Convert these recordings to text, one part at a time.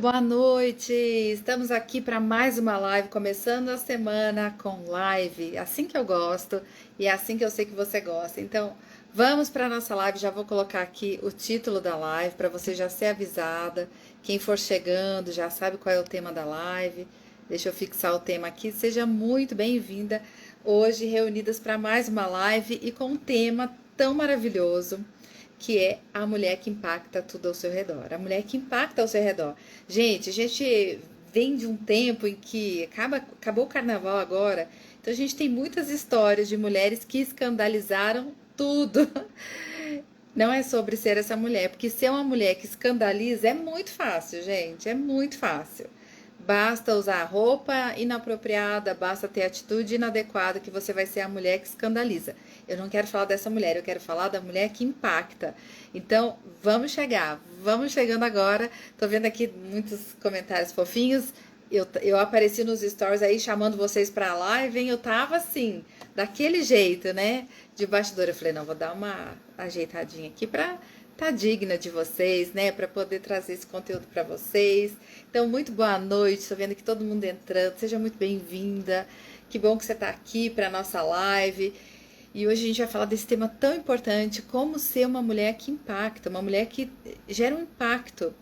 Boa noite! Estamos aqui para mais uma live, começando a semana com live, assim que eu gosto e é assim que eu sei que você gosta. Então, vamos para a nossa live. Já vou colocar aqui o título da live para você já ser avisada. Quem for chegando já sabe qual é o tema da live. Deixa eu fixar o tema aqui. Seja muito bem-vinda hoje, reunidas para mais uma live e com um tema tão maravilhoso que é a mulher que impacta tudo ao seu redor. A mulher que impacta ao seu redor. Gente, a gente vem de um tempo em que acabou o carnaval agora, então a gente tem muitas histórias de mulheres que escandalizaram tudo. Não é sobre ser essa mulher, porque ser uma mulher que escandaliza é muito fácil, gente, é muito fácil. Basta usar roupa inapropriada, basta ter atitude inadequada que você vai ser a mulher que escandaliza. Eu não quero falar dessa mulher, eu quero falar da mulher que impacta. Então, vamos chegando agora. Tô vendo aqui muitos comentários fofinhos. Eu apareci nos stories aí chamando vocês pra live, hein? Eu tava assim, daquele jeito, né? De bastidor. Eu falei, não, vou dar uma ajeitadinha aqui pra tá digna de vocês, né? Pra poder trazer esse conteúdo pra vocês. Então, muito boa noite. Tô vendo aqui todo mundo entrando. Seja muito bem-vinda. Que bom que você tá aqui pra nossa live. E hoje a gente vai falar desse tema tão importante, como ser uma mulher que impacta, uma mulher que gera um impacto.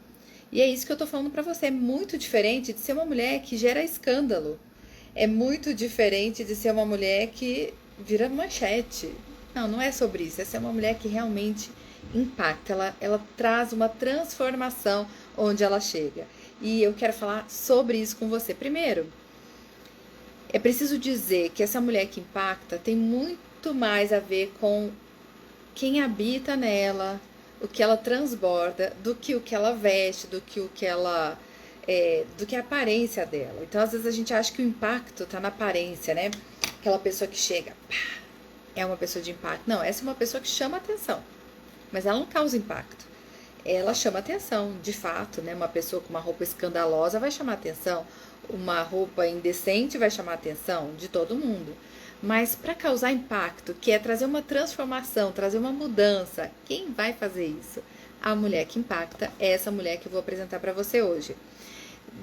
E é isso que eu tô falando pra você. É muito diferente de ser uma mulher que gera escândalo. É muito diferente de ser uma mulher que vira manchete. Não, não é sobre isso. É ser uma mulher que realmente impacta. Ela traz uma transformação onde ela chega. E eu quero falar sobre isso com você. Primeiro, é preciso dizer que essa mulher que impacta tem muito mais a ver com quem habita nela, o que ela transborda, do que o que ela veste, do que o que ela do que a aparência dela. Então, às vezes a gente acha que o impacto tá na aparência, né? Aquela pessoa que chega, pá, é uma pessoa de impacto. Não, essa é uma pessoa que chama atenção, mas ela não causa impacto. Ela chama atenção, de fato, né? Uma pessoa com uma roupa escandalosa vai chamar atenção, uma roupa indecente vai chamar atenção de todo mundo. Mas para causar impacto, que é trazer uma transformação, trazer uma mudança, quem vai fazer isso? A mulher que impacta é essa mulher que eu vou apresentar para você hoje.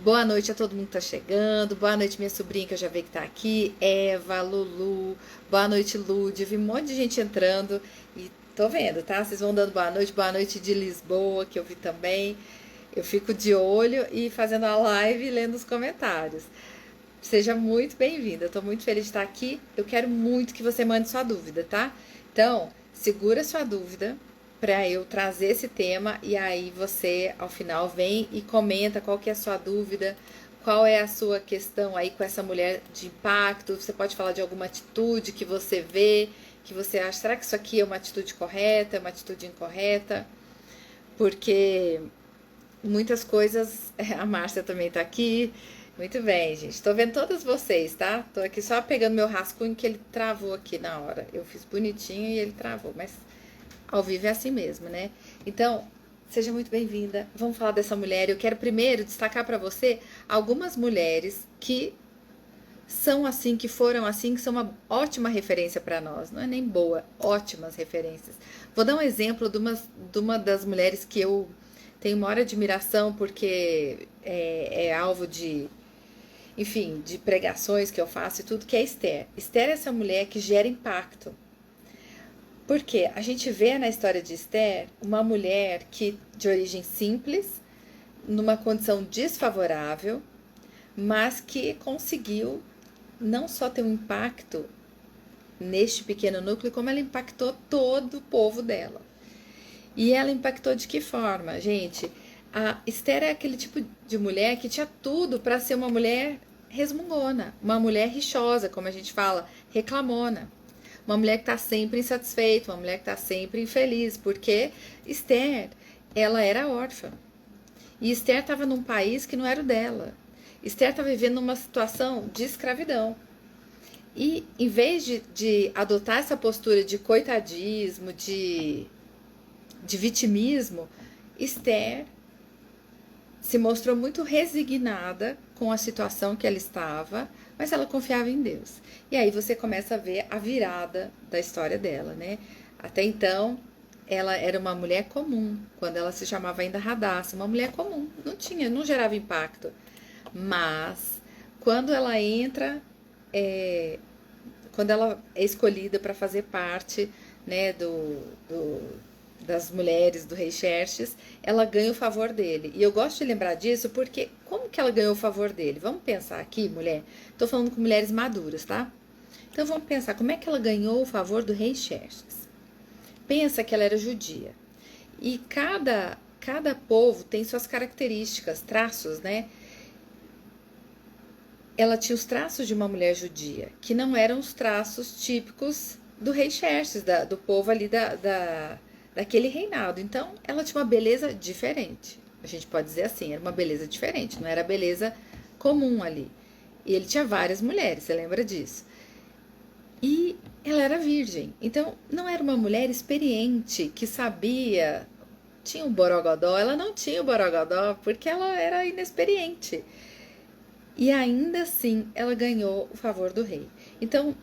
Boa noite a todo mundo que tá chegando. Boa noite, minha sobrinha, que eu já vi que tá aqui. Eva, Lulu. Boa noite, Lud. Vi um monte de gente entrando e tô vendo, tá? Vocês vão dando boa noite. Boa noite de Lisboa, que eu vi também. Eu fico de olho e fazendo a live e lendo os comentários. Seja muito bem-vinda. Eu tô muito feliz de estar aqui. Eu quero muito que você mande sua dúvida, tá? Então, segura sua dúvida para eu trazer esse tema e aí você ao final vem e comenta qual que é a sua dúvida, qual é a sua questão aí com essa mulher de impacto. Você pode falar de alguma atitude que você vê, que você acha, será que isso aqui é uma atitude correta, é uma atitude incorreta? Porque muitas coisas, a Márcia também tá aqui. Muito bem, gente. Tô vendo todas vocês, tá? Tô aqui só pegando meu rascunho que ele travou aqui na hora. Eu fiz bonitinho e ele travou, mas ao vivo é assim mesmo, né? Então, seja muito bem-vinda. Vamos falar dessa mulher. Eu quero primeiro destacar para você algumas mulheres que são assim, que foram assim, que são uma ótima referência para nós. Não é nem boa, ótimas referências. Vou dar um exemplo de uma das mulheres que eu tenho maior admiração porque é alvo de, enfim, de pregações que eu faço e tudo, que é Esther. Esther é essa mulher que gera impacto. Porque a gente vê na história de Esther uma mulher que de origem simples, numa condição desfavorável, mas que conseguiu não só ter um impacto neste pequeno núcleo, como ela impactou todo o povo dela. E ela impactou de que forma, gente? A Esther é aquele tipo de mulher que tinha tudo para ser uma mulher resmungona, uma mulher rixosa, como a gente fala, reclamona. Uma mulher que está sempre insatisfeita, uma mulher que está sempre infeliz, porque Esther, ela era órfã. E Esther estava num país que não era o dela. Esther estava vivendo numa situação de escravidão. E em vez de adotar essa postura de coitadismo, de vitimismo, Esther se mostrou muito resignada com a situação que ela estava, mas ela confiava em Deus. E aí você começa a ver a virada da história dela, né? Até então, ela era uma mulher comum, quando ela se chamava ainda Radassa, uma mulher comum, não gerava impacto. Mas quando ela entra, é, quando ela é escolhida para fazer parte, né, das mulheres do rei Xerxes, ela ganha o favor dele. E eu gosto de lembrar disso porque como que ela ganhou o favor dele? Vamos pensar aqui, mulher. Estou falando com mulheres maduras, tá? Então vamos pensar como é que ela ganhou o favor do rei Xerxes. Pensa que ela era judia. E cada povo tem suas características, traços, né? Ela tinha os traços de uma mulher judia, que não eram os traços típicos do rei Xerxes, do povo ali daquele reinado. Então, ela tinha uma beleza diferente. A gente pode dizer assim, era uma beleza diferente, não era a beleza comum ali. E ele tinha várias mulheres, você lembra disso? E ela era virgem. Então, não era uma mulher experiente, que sabia. Tinha um borogodó, ela não tinha o borogodó porque ela era inexperiente. E ainda assim ela ganhou o favor do rei. Então,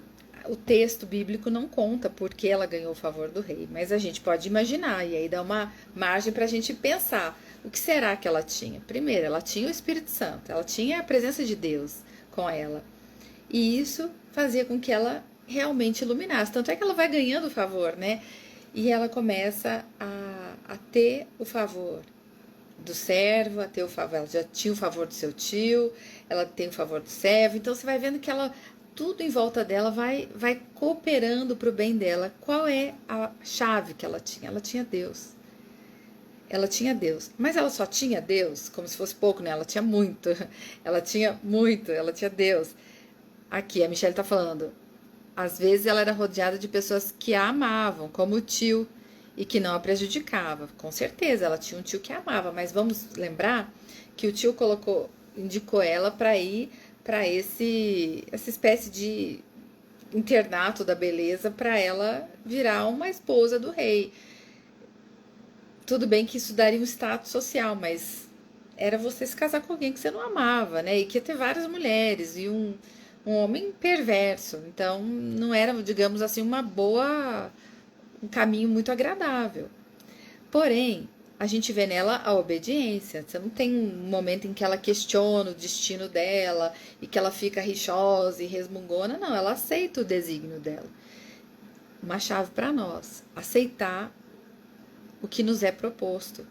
o texto bíblico não conta porque ela ganhou o favor do rei, mas a gente pode imaginar e aí dá uma margem para a gente pensar. O que será que ela tinha? Primeiro, ela tinha o Espírito Santo, ela tinha a presença de Deus com ela. E isso fazia com que ela realmente iluminasse. Tanto é que ela vai ganhando o favor, né? E ela começa a ter o favor do servo, a ter o favor, ela já tinha o favor do seu tio, ela tem o favor do servo, então você vai vendo que ela, tudo em volta dela vai cooperando para o bem dela. Qual é a chave que ela tinha? Ela tinha Deus. Ela tinha Deus, mas ela só tinha Deus, como se fosse pouco, né? Ela tinha muito, ela tinha muito, ela tinha Deus. Aqui, a Michelle tá falando, às vezes ela era rodeada de pessoas que a amavam, como o tio, e que não a prejudicava. Com certeza, ela tinha um tio que a amava, mas vamos lembrar que o tio indicou ela para ir para essa espécie de internato da beleza para ela virar uma esposa do rei. Tudo bem que isso daria um status social, mas era você se casar com alguém que você não amava, né? E que ia ter várias mulheres e um homem perverso. Então, não era, digamos assim, um caminho muito agradável. Porém, a gente vê nela a obediência. Você não tem um momento em que ela questiona o destino dela e que ela fica rixosa e resmungona. Não, ela aceita o desígnio dela. Uma chave para nós: aceitar o que nos é proposto.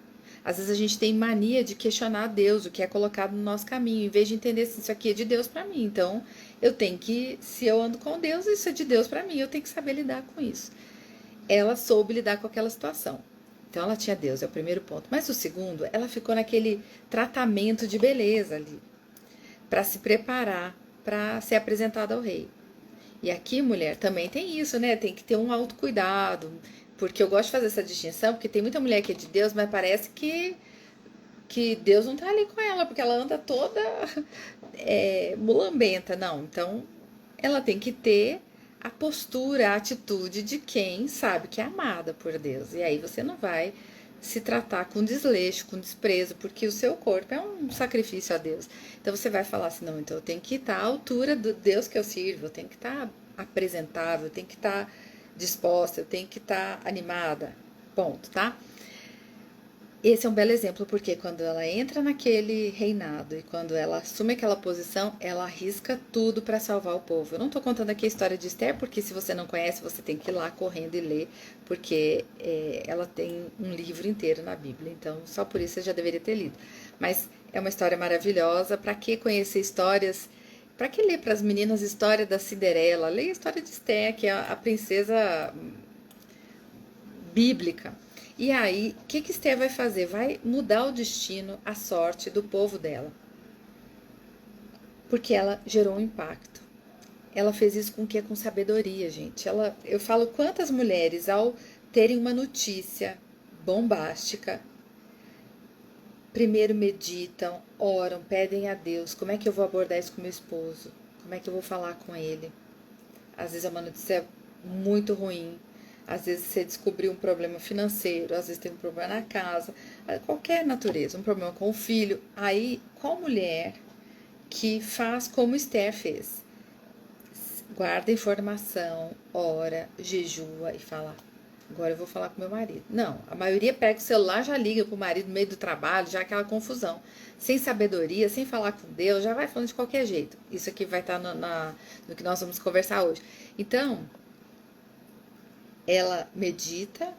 Às vezes a gente tem mania de questionar Deus, o que é colocado no nosso caminho, em vez de entender se isso aqui é de Deus para mim. Então, eu tenho que, se eu ando com Deus, isso é de Deus para mim, eu tenho que saber lidar com isso. Ela soube lidar com aquela situação. Então, ela tinha Deus, é o primeiro ponto. Mas o segundo, ela ficou naquele tratamento de beleza ali, para se preparar para ser apresentada ao rei. E aqui, mulher, também tem isso, né? Tem que ter um autocuidado. Porque eu gosto de fazer essa distinção, porque tem muita mulher que é de Deus, mas parece que Deus não tá ali com ela, porque ela anda toda mulambenta. Não, então ela tem que ter a postura, a atitude de quem sabe que é amada por Deus. E aí você não vai se tratar com desleixo, com desprezo, porque o seu corpo é um sacrifício a Deus. Então você vai falar assim, não, então eu tenho que estar à altura do Deus que eu sirvo, eu tenho que estar apresentável, eu tenho que estar disposta, eu tenho que estar animada. Ponto, tá? Esse é um belo exemplo, porque quando ela entra naquele reinado e quando ela assume aquela posição, ela arrisca tudo para salvar o povo. Eu não estou contando aqui a história de Esther, porque se você não conhece, você tem que ir lá correndo e ler, porque ela tem um livro inteiro na Bíblia, então só por isso você já deveria ter lido. Mas é uma história maravilhosa. Para que conhecer histórias? Para que ler para as meninas a história da Cinderela? Leia a história de Esther, que é a princesa bíblica. E aí, o que Esther vai fazer? Vai mudar o destino, a sorte do povo dela. Porque ela gerou um impacto. Ela fez isso com o quê? Com sabedoria, gente. Eu falo quantas mulheres, ao terem uma notícia bombástica, primeiro meditam, oram, pedem a Deus, como é que eu vou abordar isso com meu esposo? Como é que eu vou falar com ele? Às vezes é uma notícia muito ruim. Às vezes você descobriu um problema financeiro, às vezes tem um problema na casa, qualquer natureza, um problema com o filho. Aí, qual mulher que faz como Esther fez? Guarda informação, ora, jejua e fala: agora eu vou falar com meu marido. Não, a maioria pega o celular, já liga pro marido no meio do trabalho, já aquela confusão. Sem sabedoria, sem falar com Deus, já vai falando de qualquer jeito. Isso aqui vai estar no que nós vamos conversar hoje. Então, ela medita,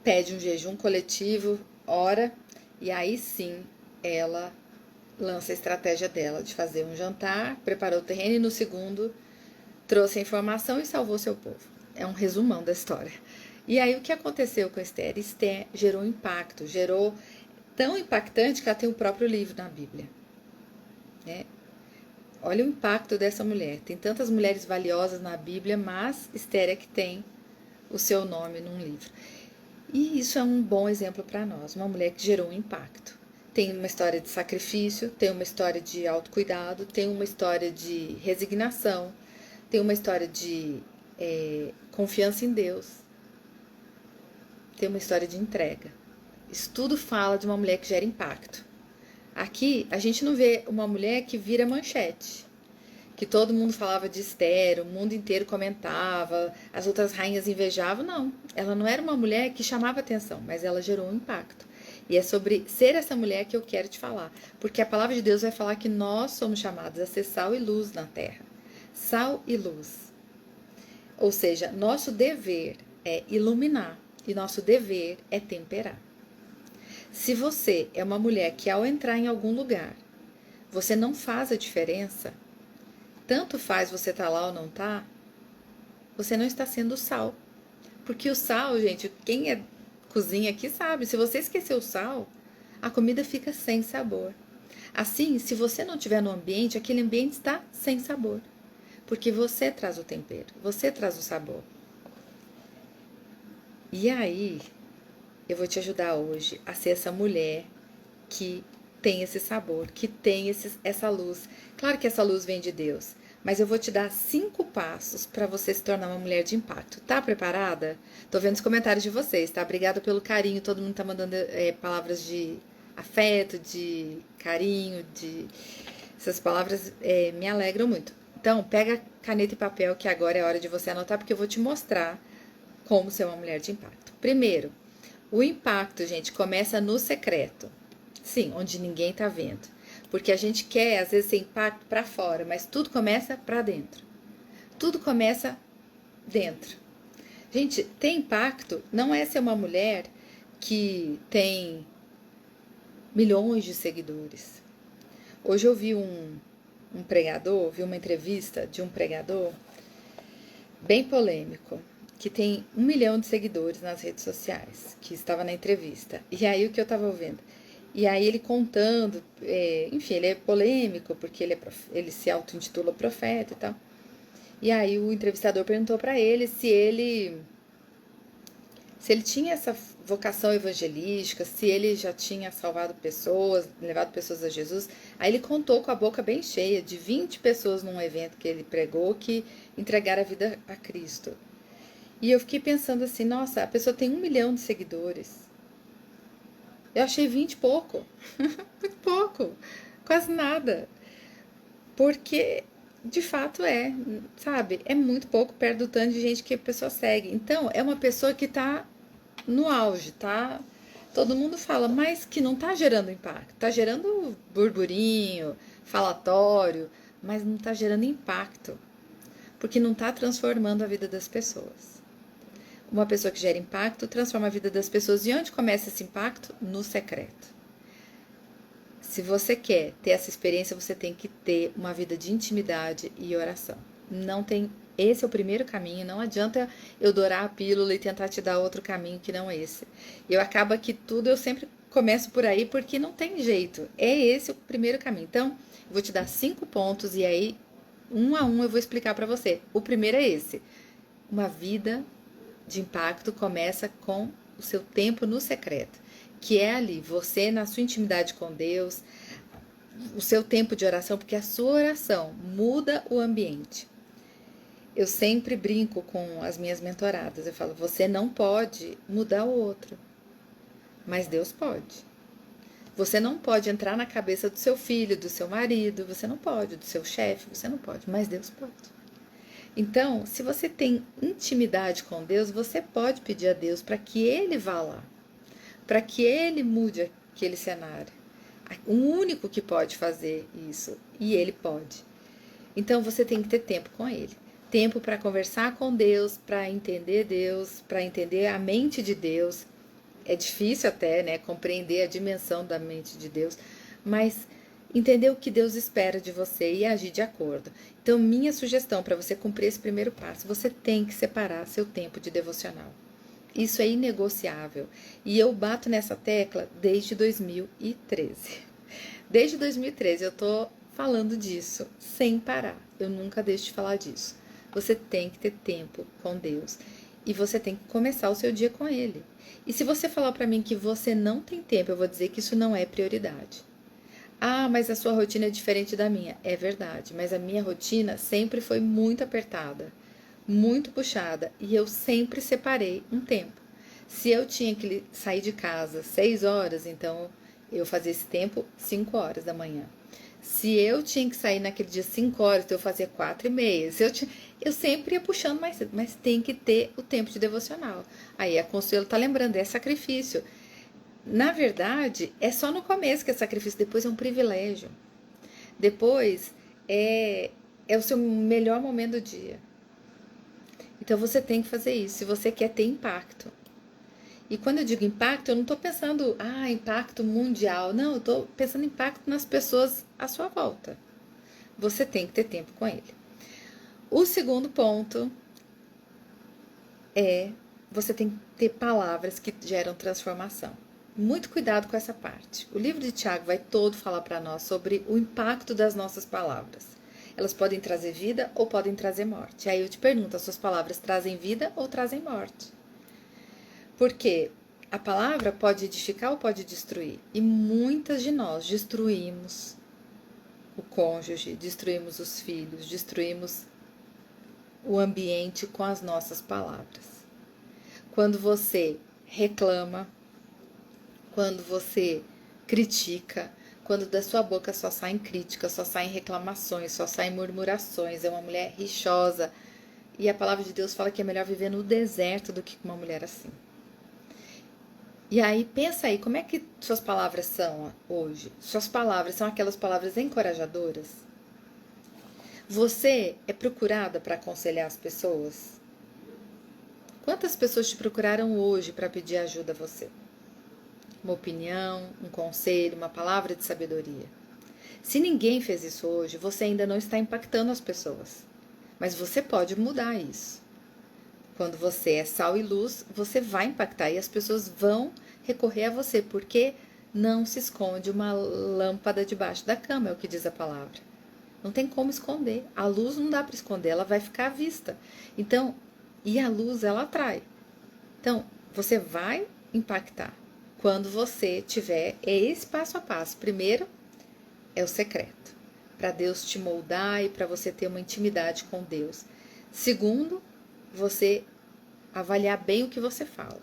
pede um jejum coletivo, ora, e aí sim ela lança a estratégia dela de fazer um jantar, preparou o terreno e no segundo trouxe a informação e salvou seu povo. É um resumão da história. E aí o que aconteceu com Esther? Esther gerou impacto, gerou tão impactante que ela tem o próprio livro na Bíblia. Né? Olha o impacto dessa mulher. Tem tantas mulheres valiosas na Bíblia, mas Esther é que tem o seu nome num livro. E isso é um bom exemplo para nós, uma mulher que gerou um impacto. Tem uma história de sacrifício, tem uma história de autocuidado, tem uma história de resignação, tem uma história de confiança em Deus, tem uma história de entrega. Isso tudo fala de uma mulher que gera impacto. Aqui a gente não vê uma mulher que vira manchete, que todo mundo falava de Esther, o mundo inteiro comentava, as outras rainhas invejavam. Não, ela não era uma mulher que chamava atenção, mas ela gerou um impacto. E é sobre ser essa mulher que eu quero te falar, porque a palavra de Deus vai falar que nós somos chamados a ser sal e luz na terra. Sal e luz. Ou seja, nosso dever é iluminar e nosso dever é temperar. Se você é uma mulher que ao entrar em algum lugar, você não faz a diferença, tanto faz você estar lá ou não tá, você não está sendo sal. Porque o sal, gente, quem é cozinha aqui sabe, se você esquecer o sal, a comida fica sem sabor. Assim, se você não estiver no ambiente, aquele ambiente está sem sabor. Porque você traz o tempero, você traz o sabor. E aí, eu vou te ajudar hoje a ser essa mulher que tem esse sabor, que tem essa luz. Claro que essa luz vem de Deus, mas eu vou te dar 5 passos para você se tornar uma mulher de impacto. Tá preparada? Tô vendo os comentários de vocês, tá? Obrigada pelo carinho, todo mundo tá mandando palavras de afeto, de carinho, essas palavras me alegram muito. Então, pega caneta e papel que agora é hora de você anotar, porque eu vou te mostrar como ser uma mulher de impacto. Primeiro, o impacto, gente, começa no secreto. Sim, onde ninguém tá vendo. Porque a gente quer, às vezes, ser impacto para fora, mas tudo começa para dentro. Tudo começa dentro. Gente, ter impacto não é ser uma mulher que tem milhões de seguidores. Hoje eu vi um pregador, vi uma entrevista de um pregador bem polêmico, que tem 1 milhão de seguidores nas redes sociais, que estava na entrevista. E aí o que eu estava ouvindo? E aí ele contando, enfim, ele é polêmico, porque ele se auto-intitula profeta e tal. E aí o entrevistador perguntou para ele se ele tinha essa vocação evangelística, se ele já tinha salvado pessoas, levado pessoas a Jesus. Aí ele contou com a boca bem cheia de 20 pessoas num evento que ele pregou que entregaram a vida a Cristo. E eu fiquei pensando assim, nossa, a pessoa tem 1 milhão de seguidores. Eu achei 20 pouco, muito pouco, quase nada. Porque, de fato, sabe? É muito pouco perto do tanto de gente que a pessoa segue. Então, é uma pessoa que tá no auge, tá? Todo mundo fala, mas que não tá gerando impacto. Tá gerando burburinho, falatório, mas não tá gerando impacto. Porque não tá transformando a vida das pessoas. Uma pessoa que gera impacto transforma a vida das pessoas. E onde começa esse impacto? No secreto. Se você quer ter essa experiência, você tem que ter uma vida de intimidade e oração. Não tem. Esse é o primeiro caminho. Não adianta eu dourar a pílula e tentar te dar outro caminho que não é esse. Eu acaba que tudo eu sempre começo por aí porque não tem jeito. É esse o primeiro caminho. Então, eu vou te dar 5 pontos e aí, um a um, eu vou explicar para você. O primeiro é esse. Uma vida de impacto começa com o seu tempo no secreto, que é ali, você na sua intimidade com Deus, o seu tempo de oração, porque a sua oração muda o ambiente. Eu sempre brinco com as minhas mentoradas, eu falo, você não pode mudar o outro, mas Deus pode. Você não pode entrar na cabeça do seu filho, do seu marido, você não pode, do seu chefe, você não pode, mas Deus pode. Então, se você tem intimidade com Deus, você pode pedir a Deus para que Ele vá lá, para que Ele mude aquele cenário. O único que pode fazer isso, e Ele pode. Então, você tem que ter tempo com Ele. Tempo para conversar com Deus, para entender a mente de Deus. É difícil até, né, compreender a dimensão da mente de Deus, mas entender o que Deus espera de você e agir de acordo. Então, minha sugestão para você cumprir esse primeiro passo, você tem que separar seu tempo de devocional. Isso é inegociável. E eu bato nessa tecla desde 2013. Desde 2013 eu estou falando disso sem parar. Eu nunca deixo de falar disso. Você tem que ter tempo com Deus. E você tem que começar o seu dia com Ele. E se você falar para mim que você não tem tempo, eu vou dizer que isso não é prioridade. Ah, mas a sua rotina é diferente da minha. É verdade, mas a minha rotina sempre foi muito apertada, muito puxada, e eu sempre separei um tempo. Se eu tinha que sair de casa 6 horas, então eu fazia esse tempo 5 horas da manhã. Se eu tinha que sair naquele dia 5 horas, então eu fazia 4:30. Eu sempre ia puxando mais cedo, mas tem que ter o tempo de devocional. Aí a Consuelo tá lembrando, é sacrifício. Na verdade, é só no começo que é sacrifício, depois é um privilégio. Depois é o seu melhor momento do dia. Então você tem que fazer isso, se você quer ter impacto. E quando eu digo impacto, eu não estou pensando, impacto mundial. Não, eu estou pensando em impacto nas pessoas à sua volta. Você tem que ter tempo com ele. O segundo ponto é você tem que ter palavras que geram transformação. Muito cuidado com essa parte. O livro de Tiago vai todo falar para nós sobre o impacto das nossas palavras. Elas podem trazer vida ou podem trazer morte. Aí eu te pergunto, as suas palavras trazem vida ou trazem morte? Porque a palavra pode edificar ou pode destruir. E muitas de nós destruímos o cônjuge, destruímos os filhos, destruímos o ambiente com as nossas palavras. Quando você reclama, quando você critica, quando da sua boca só saem críticas, só saem reclamações, só saem murmurações, é uma mulher rixosa. E a palavra de Deus fala que é melhor viver no deserto do que com uma mulher assim. E aí, pensa aí, como é que suas palavras são hoje? Suas palavras são aquelas palavras encorajadoras? Você é procurada para aconselhar as pessoas? Quantas pessoas te procuraram hoje para pedir ajuda a você? Uma opinião, um conselho, uma palavra de sabedoria. Se ninguém fez isso hoje, você ainda não está impactando as pessoas. Mas você pode mudar isso. Quando você é sal e luz, você vai impactar e as pessoas vão recorrer a você, porque não se esconde uma lâmpada debaixo da cama, é o que diz a palavra. Não tem como esconder. A luz não dá para esconder, ela vai ficar à vista. Então, e a luz, ela atrai. Então, você vai impactar quando você tiver esse passo a passo. Primeiro, é o secreto, para Deus te moldar e para você ter uma intimidade com Deus. Segundo, você avaliar bem o que você fala.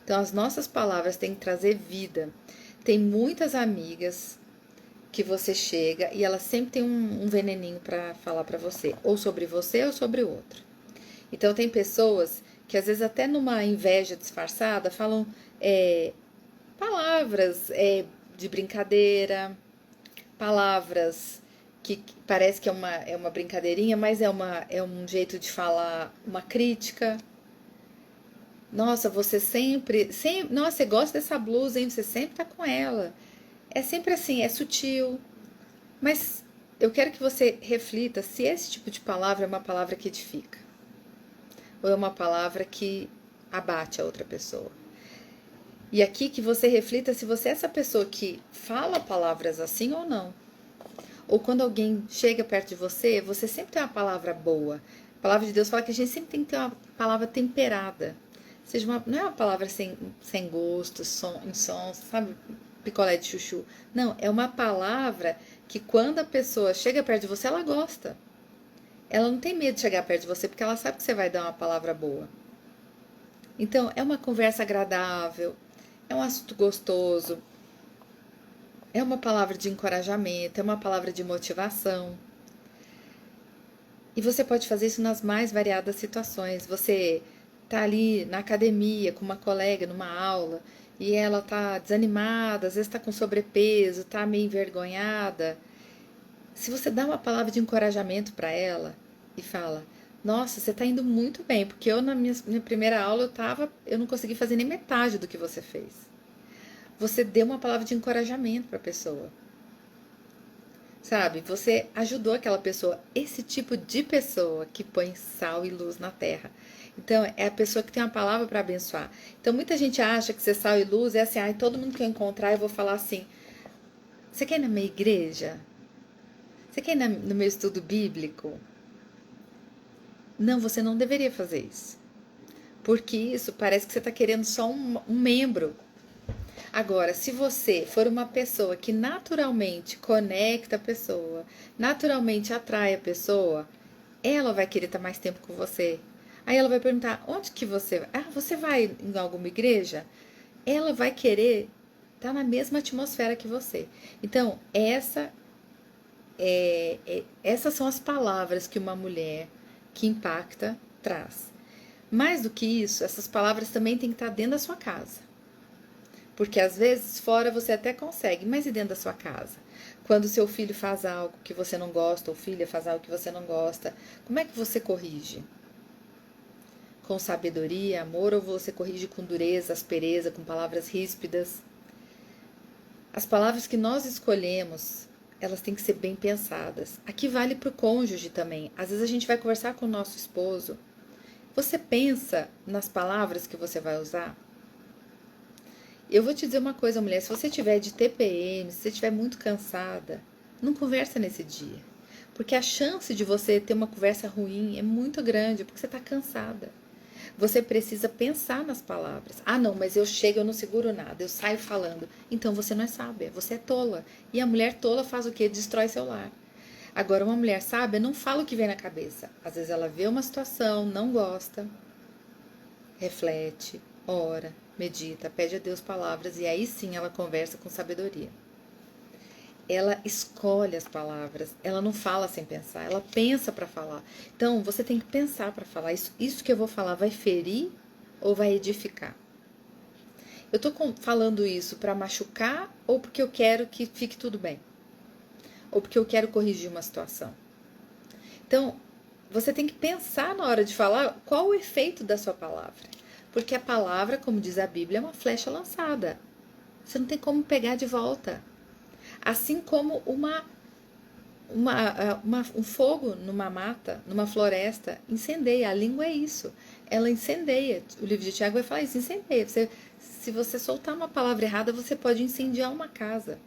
Então, as nossas palavras têm que trazer vida. Tem muitas amigas que você chega e elas sempre têm um veneninho para falar para você, ou sobre você ou sobre o outro. Então, tem pessoas que às vezes até numa inveja disfarçada falam palavras de brincadeira, palavras que parece que é uma brincadeirinha, mas é um jeito de falar, uma crítica. Nossa, você sempre, nossa, você gosta dessa blusa, hein? Você sempre tá com ela. É sempre assim, é sutil. Mas eu quero que você reflita se esse tipo de palavra é uma palavra que edifica. Ou é uma palavra que abate a outra pessoa. E aqui que você reflita se você é essa pessoa que fala palavras assim ou não. Ou quando alguém chega perto de você, você sempre tem uma palavra boa. A palavra de Deus fala que a gente sempre tem que ter uma palavra temperada. Seja não é uma palavra sem gosto, insons, sabe? Picolé de chuchu. Não, é uma palavra que quando a pessoa chega perto de você, ela gosta. Ela não tem medo de chegar perto de você porque ela sabe que você vai dar uma palavra boa. Então, é uma conversa agradável, é um assunto gostoso, é uma palavra de encorajamento, é uma palavra de motivação. E você pode fazer isso nas mais variadas situações. Você tá ali na academia com uma colega numa aula e ela tá desanimada, às vezes tá com sobrepeso, tá meio envergonhada. Se você dá uma palavra de encorajamento para ela e fala: "Nossa, você tá indo muito bem, porque eu na minha primeira aula eu não consegui fazer nem metade do que você fez". Você deu uma palavra de encorajamento para a pessoa. Sabe? Você ajudou aquela pessoa, esse tipo de pessoa que põe sal e luz na terra. Então, é a pessoa que tem uma palavra para abençoar. Então, muita gente acha que ser sal e luz é assim, todo mundo que eu encontrar eu vou falar assim: você quer ir na minha igreja? Você quer ir no meu estudo bíblico? Não, você não deveria fazer isso. Porque isso parece que você está querendo só um membro. Agora, se você for uma pessoa que naturalmente conecta a pessoa, naturalmente atrai a pessoa, ela vai querer estar mais tempo com você. Aí ela vai perguntar: onde que você vai? Ah, você vai em alguma igreja? Ela vai querer estar na mesma atmosfera que você. Então, essas são as palavras que uma mulher que impacta traz. Mais do que isso, essas palavras também têm que estar dentro da sua casa. Porque às vezes fora você até consegue, mas e dentro da sua casa? Quando seu filho faz algo que você não gosta, ou filha faz algo que você não gosta, como é que você corrige? Com sabedoria, amor, ou você corrige com dureza, aspereza, com palavras ríspidas? As palavras que nós escolhemos, elas têm que ser bem pensadas. Aqui vale para o cônjuge também. Às vezes a gente vai conversar com o nosso esposo. Você pensa nas palavras que você vai usar? Eu vou te dizer uma coisa, mulher, se você tiver de TPM, se você estiver muito cansada, não conversa nesse dia. Porque a chance de você ter uma conversa ruim é muito grande, porque você está cansada. Você precisa pensar nas palavras. Ah, não, mas eu chego, eu não seguro nada, eu saio falando. Então você não é sábia, você é tola. E a mulher tola faz o quê? Destrói seu lar. Agora, uma mulher sábia não fala o que vem na cabeça. Às vezes ela vê uma situação, não gosta, reflete, ora, medita, pede a Deus palavras e aí sim ela conversa com sabedoria. Ela escolhe as palavras, ela não fala sem pensar, ela pensa para falar. Então você tem que pensar para falar. Isso que eu vou falar vai ferir ou vai edificar? Eu tô falando isso para machucar ou porque eu quero que fique tudo bem? Ou porque eu quero corrigir uma situação? Então, você tem que pensar na hora de falar qual o efeito da sua palavra. Porque a palavra, como diz a Bíblia, é uma flecha lançada. Você não tem como pegar de volta. Assim como um fogo numa mata, numa floresta, incendeia. A língua é isso. Ela incendeia. O livro de Tiago vai falar isso, incendeia. Se você soltar uma palavra errada, você pode incendiar uma casa.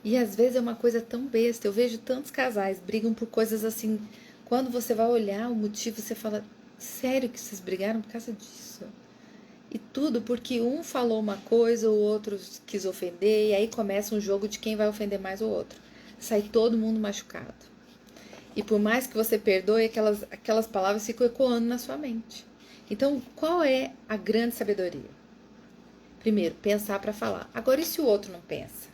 E às vezes é uma coisa tão besta. Eu vejo tantos casais brigam por coisas assim. Quando você vai olhar o motivo, você fala: sério que vocês brigaram por causa disso? E tudo porque um falou uma coisa, o outro quis ofender, e aí começa um jogo de quem vai ofender mais o outro. Sai todo mundo machucado. E por mais que você perdoe, aquelas palavras ficam ecoando na sua mente. Então, qual é a grande sabedoria? Primeiro, pensar para falar. Agora, e se o outro não pensa?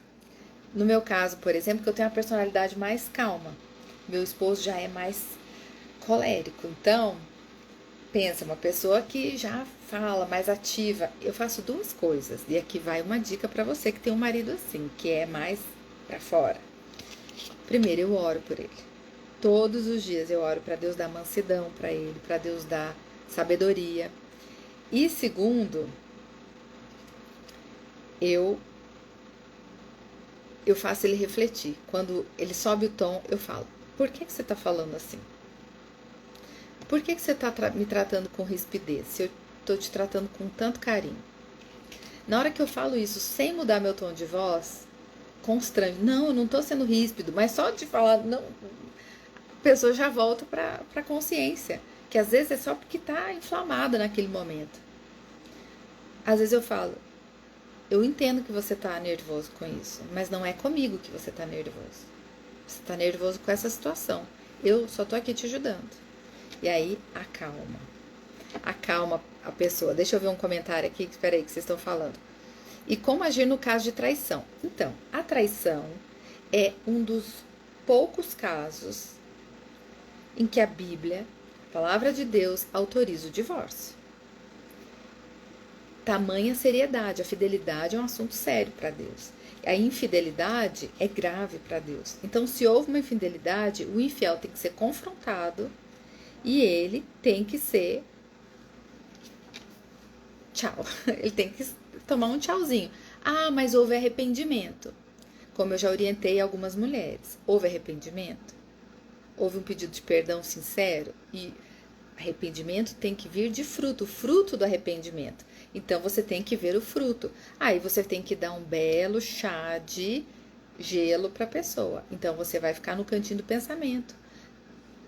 No meu caso, por exemplo, que eu tenho uma personalidade mais calma. Meu esposo já é mais colérico. Então, pensa, uma pessoa que já fala, mais ativa. Eu faço duas coisas. E aqui vai uma dica para você que tem um marido assim, que é mais para fora. Primeiro, eu oro por ele. Todos os dias eu oro para Deus dar mansidão para ele, para Deus dar sabedoria. E segundo, eu faço ele refletir. Quando ele sobe o tom, eu falo: por que você está falando assim? Por que você está me tratando com rispidez, se eu estou te tratando com tanto carinho? Na hora que eu falo isso sem mudar meu tom de voz, constrange. Não, eu não estou sendo ríspido, mas só de falar, não, a pessoa já volta para a consciência, que às vezes é só porque está inflamada naquele momento. Às vezes eu falo: eu entendo que você está nervoso com isso, mas não é comigo que você está nervoso. Você está nervoso com essa situação. Eu só estou aqui te ajudando. E aí, acalma. Acalma a pessoa. Deixa eu ver um comentário aqui, espera aí, que vocês estão falando. E como agir no caso de traição? Então, a traição é um dos poucos casos em que a Bíblia, a palavra de Deus, autoriza o divórcio. Tamanha seriedade, a fidelidade é um assunto sério para Deus. A infidelidade é grave para Deus. Então, se houve uma infidelidade, o infiel tem que ser confrontado e ele tem que ser tchau. Ele tem que tomar um tchauzinho. Ah, mas houve arrependimento. Como eu já orientei algumas mulheres, houve arrependimento? Houve um pedido de perdão sincero? E arrependimento tem que vir de fruto, o fruto do arrependimento. Então você tem que ver o fruto. Aí você tem que dar um belo chá de gelo para a pessoa. Então você vai ficar no cantinho do pensamento.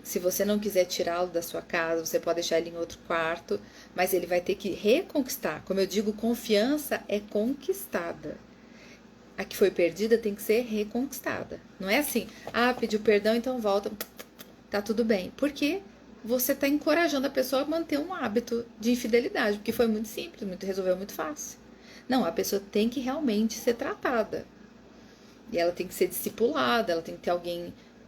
Se você não quiser tirá-lo da sua casa, você pode deixar ele em outro quarto, mas ele vai ter que reconquistar. Como eu digo, confiança é conquistada. A que foi perdida tem que ser reconquistada. Não é assim, pediu perdão, então volta, tá tudo bem. Porque você está encorajando a pessoa a manter um hábito de infidelidade, porque foi muito simples, resolveu muito fácil. Não, a pessoa tem que realmente ser tratada. E ela tem que ser discipulada, ela tem que ter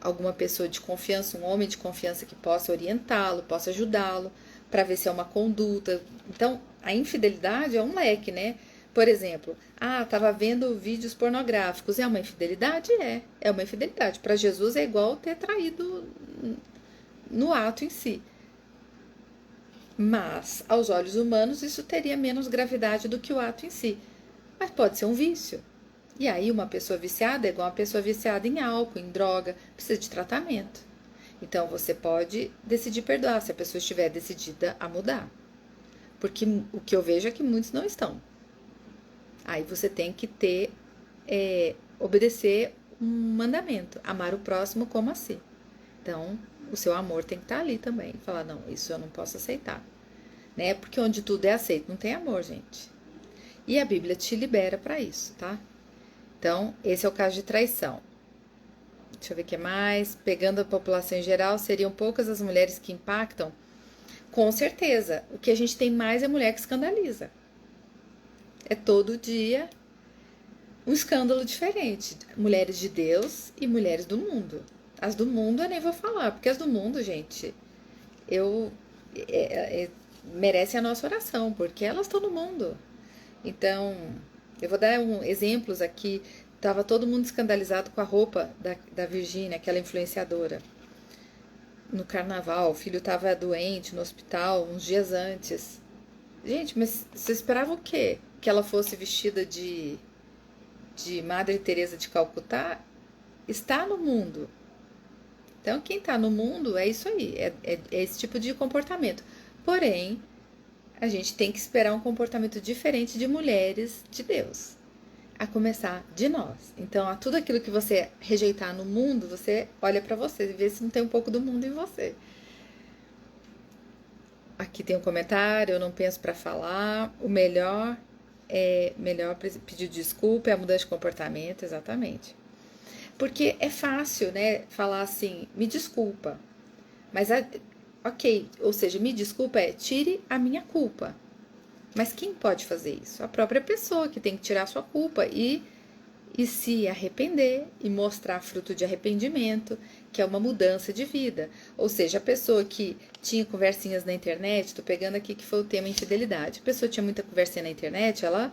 alguma pessoa de confiança, um homem de confiança que possa orientá-lo, possa ajudá-lo, para ver se é uma conduta. Então, a infidelidade é um leque, né? Por exemplo, estava vendo vídeos pornográficos. É uma infidelidade? É uma infidelidade. Para Jesus é igual ter traído no ato em si. Mas, aos olhos humanos, isso teria menos gravidade do que o ato em si. Mas pode ser um vício. E aí, uma pessoa viciada é igual uma pessoa viciada em álcool, em droga, precisa de tratamento. Então, você pode decidir perdoar, se a pessoa estiver decidida a mudar. Porque o que eu vejo é que muitos não estão. Aí você tem que obedecer um mandamento, amar o próximo como a si. Então, o seu amor tem que estar ali também. Falar, não, isso eu não posso aceitar. Né? Porque onde tudo é aceito, não tem amor, gente. E a Bíblia te libera para isso, tá? Então, esse é o caso de traição. Deixa eu ver o que mais. Pegando a população em geral, seriam poucas as mulheres que impactam? Com certeza. O que a gente tem mais é mulher que escandaliza. É todo dia um escândalo diferente. Mulheres de Deus e mulheres do mundo. As do mundo eu nem vou falar, porque as do mundo, gente, merecem a nossa oração, porque elas estão no mundo. Então, eu vou dar exemplos aqui. Tava todo mundo escandalizado com a roupa da Virgínia, aquela influenciadora. No carnaval, o filho estava doente no hospital uns dias antes. Gente, mas você esperava o quê? Que ela fosse vestida de Madre Teresa de Calcutá? Está no mundo. Então, quem está no mundo é isso aí, é esse tipo de comportamento. Porém, a gente tem que esperar um comportamento diferente de mulheres de Deus, a começar de nós. Então, a tudo aquilo que você rejeitar no mundo, você olha para você e vê se não tem um pouco do mundo em você. Aqui tem um comentário, eu não penso para falar. O melhor pedir desculpa, é a mudança de comportamento, exatamente. Porque é fácil, né, falar assim, me desculpa. Mas, ok, ou seja, me desculpa tire a minha culpa. Mas quem pode fazer isso? A própria pessoa que tem que tirar a sua culpa e se arrepender e mostrar fruto de arrependimento, que é uma mudança de vida. Ou seja, a pessoa que tinha conversinhas na internet, tô pegando aqui que foi o tema infidelidade. A pessoa tinha muita conversinha na internet, ela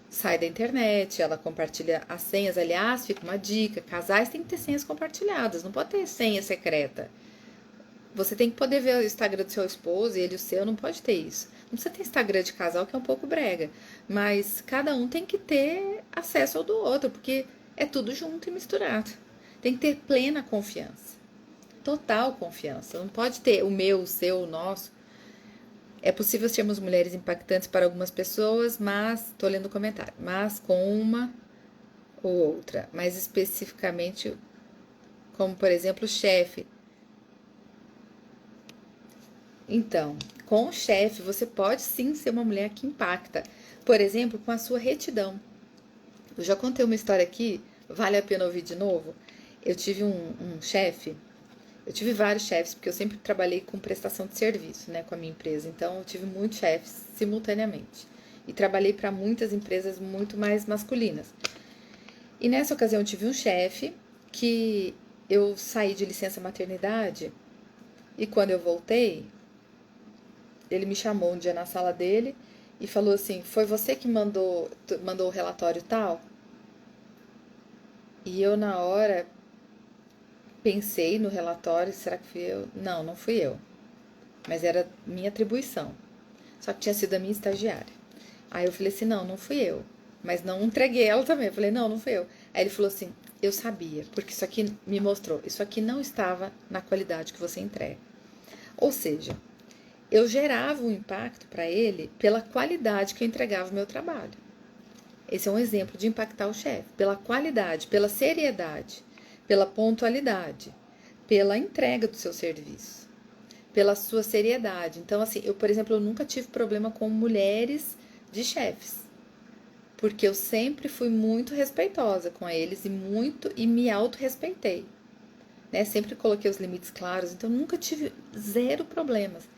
sai da internet, ela compartilha as senhas. Aliás, fica uma dica, casais têm que ter senhas compartilhadas, não pode ter senha secreta. Você tem que poder ver o Instagram do seu esposo e ele o seu, não pode ter isso. Não precisa ter Instagram de casal, que é um pouco brega. Mas cada um tem que ter acesso ao do outro, porque é tudo junto e misturado. Tem que ter plena confiança. Total confiança. Não pode ter o meu, o seu, o nosso. É possível sermos mulheres impactantes para algumas pessoas, mas, tô lendo o comentário, mas com uma ou outra. Mais especificamente, como por exemplo, o chefe. Então, com o chefe, você pode sim ser uma mulher que impacta. Por exemplo, com a sua retidão. Eu já contei uma história aqui, vale a pena ouvir de novo. Eu tive um chefe, eu tive vários chefes, porque eu sempre trabalhei com prestação de serviço, né, com a minha empresa. Então, eu tive muitos chefes simultaneamente. E trabalhei para muitas empresas muito mais masculinas. E nessa ocasião, eu tive um chefe que eu saí de licença maternidade E quando eu voltei, ele me chamou um dia na sala dele e falou assim: foi você que mandou o relatório tal? E eu, na hora, pensei no relatório: será que fui eu? Não, não fui eu. Mas era minha atribuição. Só que tinha sido a minha estagiária. Aí eu falei assim: não, não fui eu. Mas não entreguei ela também. Eu falei: não, não fui eu. Aí ele falou assim: eu sabia, porque isso aqui me mostrou. Isso aqui não estava na qualidade que você entrega. Ou seja, eu gerava um impacto para ele pela qualidade que eu entregava o meu trabalho. Esse é um exemplo de impactar o chefe. Pela qualidade, pela seriedade, pela pontualidade, pela entrega do seu serviço, pela sua seriedade. Então, assim, eu, por exemplo, eu nunca tive problema com mulheres de chefes, porque eu sempre fui muito respeitosa com eles e me auto-respeitei, né? Sempre coloquei os limites claros, então nunca tive zero problemas.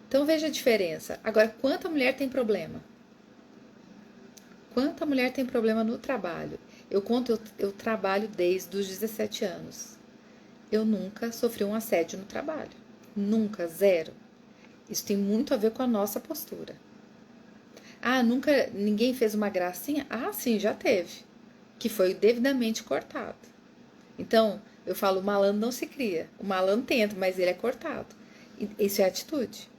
Então veja a diferença. Agora, quanta mulher tem problema? Quanta mulher tem problema no trabalho? Eu trabalho desde os 17 anos. Eu nunca sofri um assédio no trabalho. Nunca, zero. Isso tem muito a ver com a nossa postura. Ah, nunca ninguém fez uma gracinha? Ah, sim, já teve. Que foi devidamente cortado. Então, eu falo, o malandro não se cria. O malandro tenta, mas ele é cortado. Isso é atitude.